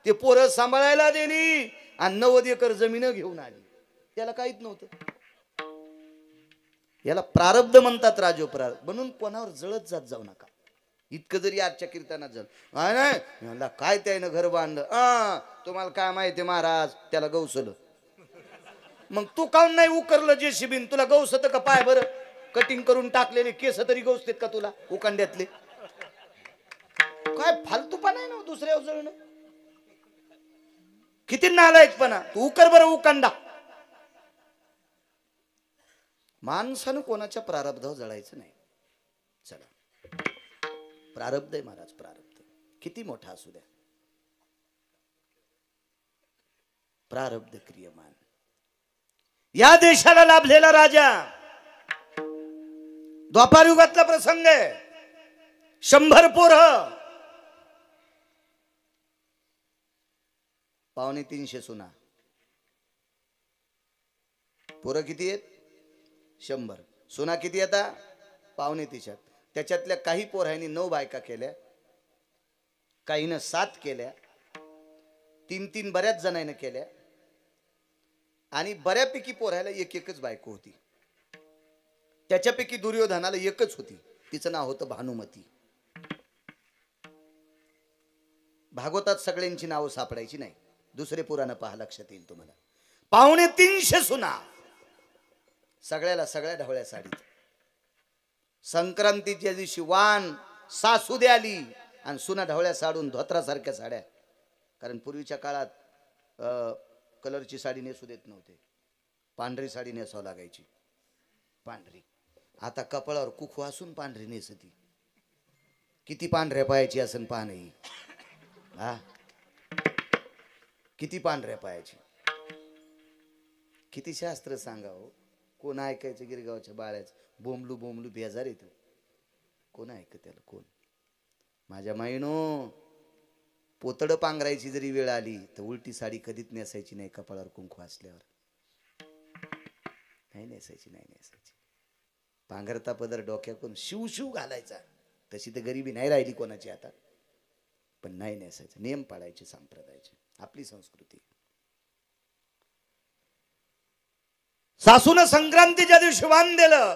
ते पोरं सांभाळायला देणी आणि 90 एकर जमीन घेऊन आली. त्याला काहीच नव्हतं. याला प्रारब्ध म्हणतात, राजो प्रारब्ध. म्हणून कोणावर जळत जात जाऊ नका. इतकं जरी आजच्या कीर्तनात झालं नाही मला काय त्यानं घर बांधलं, तुम्हाला काय माहिती महाराज, त्याला गौसलं. मग तू काऊन नाही उकरलं जेसीबीन? तुला गौसत का पाय बरं? कटिंग करून टाकलेले केस तरी गौसतेत का तुला उकांड्यातले? काय फालतूपणा आहे ना दुसऱ्या जळणं. किती नालायकपणा. तू उकर बरं उकांडा. माणसानं कोणाच्या प्रारब्धावर जळायचं नाही. चला, प्रारब्ध आहे महाराज, प्रारब्ध किती मोठा असू द्या, प्रारब्ध क्रियमान. या देशाला लाभलेला राजा, द्वापार युगातला प्रसंग आहे. 100 पोरं, 250 सुना. पोरं किती आहेत? 100. सुना किती येतात? 250. त्याच्यातल्या काही पोरांनी 9 बायका केल्या, काहीनं 7 केल्या, 3 बऱ्याच जणांनी केल्या, आणि बऱ्यापैकी पोरायला एकच बायको होती. त्याच्यापैकी दुर्योधनाला एकच होती, तिचं नाव होतं भानुमती. भागवतात सगळ्यांची नावं सापडायची नाही, दुसरे पुराण पहा, लक्षात येईल तुम्हाला. 250 सुना, सगळ्या ढवळ्या साडीत. संक्रांतीच्या दिवशी वाण सासू दे आली आणि सुना ढवळ्या साडून धोत्रासारख्या साड्या. कारण पूर्वीच्या काळात कलरची साडी नेसू देत नव्हते, पांढरी साडी नेसावं लागायची, पांढरी. आता कपाळावर कुंकू असून पांढरी नेसती. किती पांढऱ्या पायाची असन पहा नाही, हा किती पांढऱ्या पायाची. किती शास्त्र सांगावं, कोण ऐकायचं? गिरगावच्या बाळ्याचं बोंबलू बोंबलू बेजार येतो. कोण ऐकत त्याला? कोण? माझ्या माईनो, पोतडं पांघरायची जरी वेळ आली तर उलटी साडी कधीच नेसायची नाही. कपाळावर कुंकू असल्यावर नाही नेसायची, नाही नेसायची. पांघरता पदर डोक्याकडून शिव शिव घालायचा. तशी तर गरिबी नाही राहिली कोणाची आता, पण नाही नेसायचं. नियम पाळायचे, संप्रदायाचे, आपली संस्कृती. सासून संक्रांतीच्या दिवशी वाण दिलं.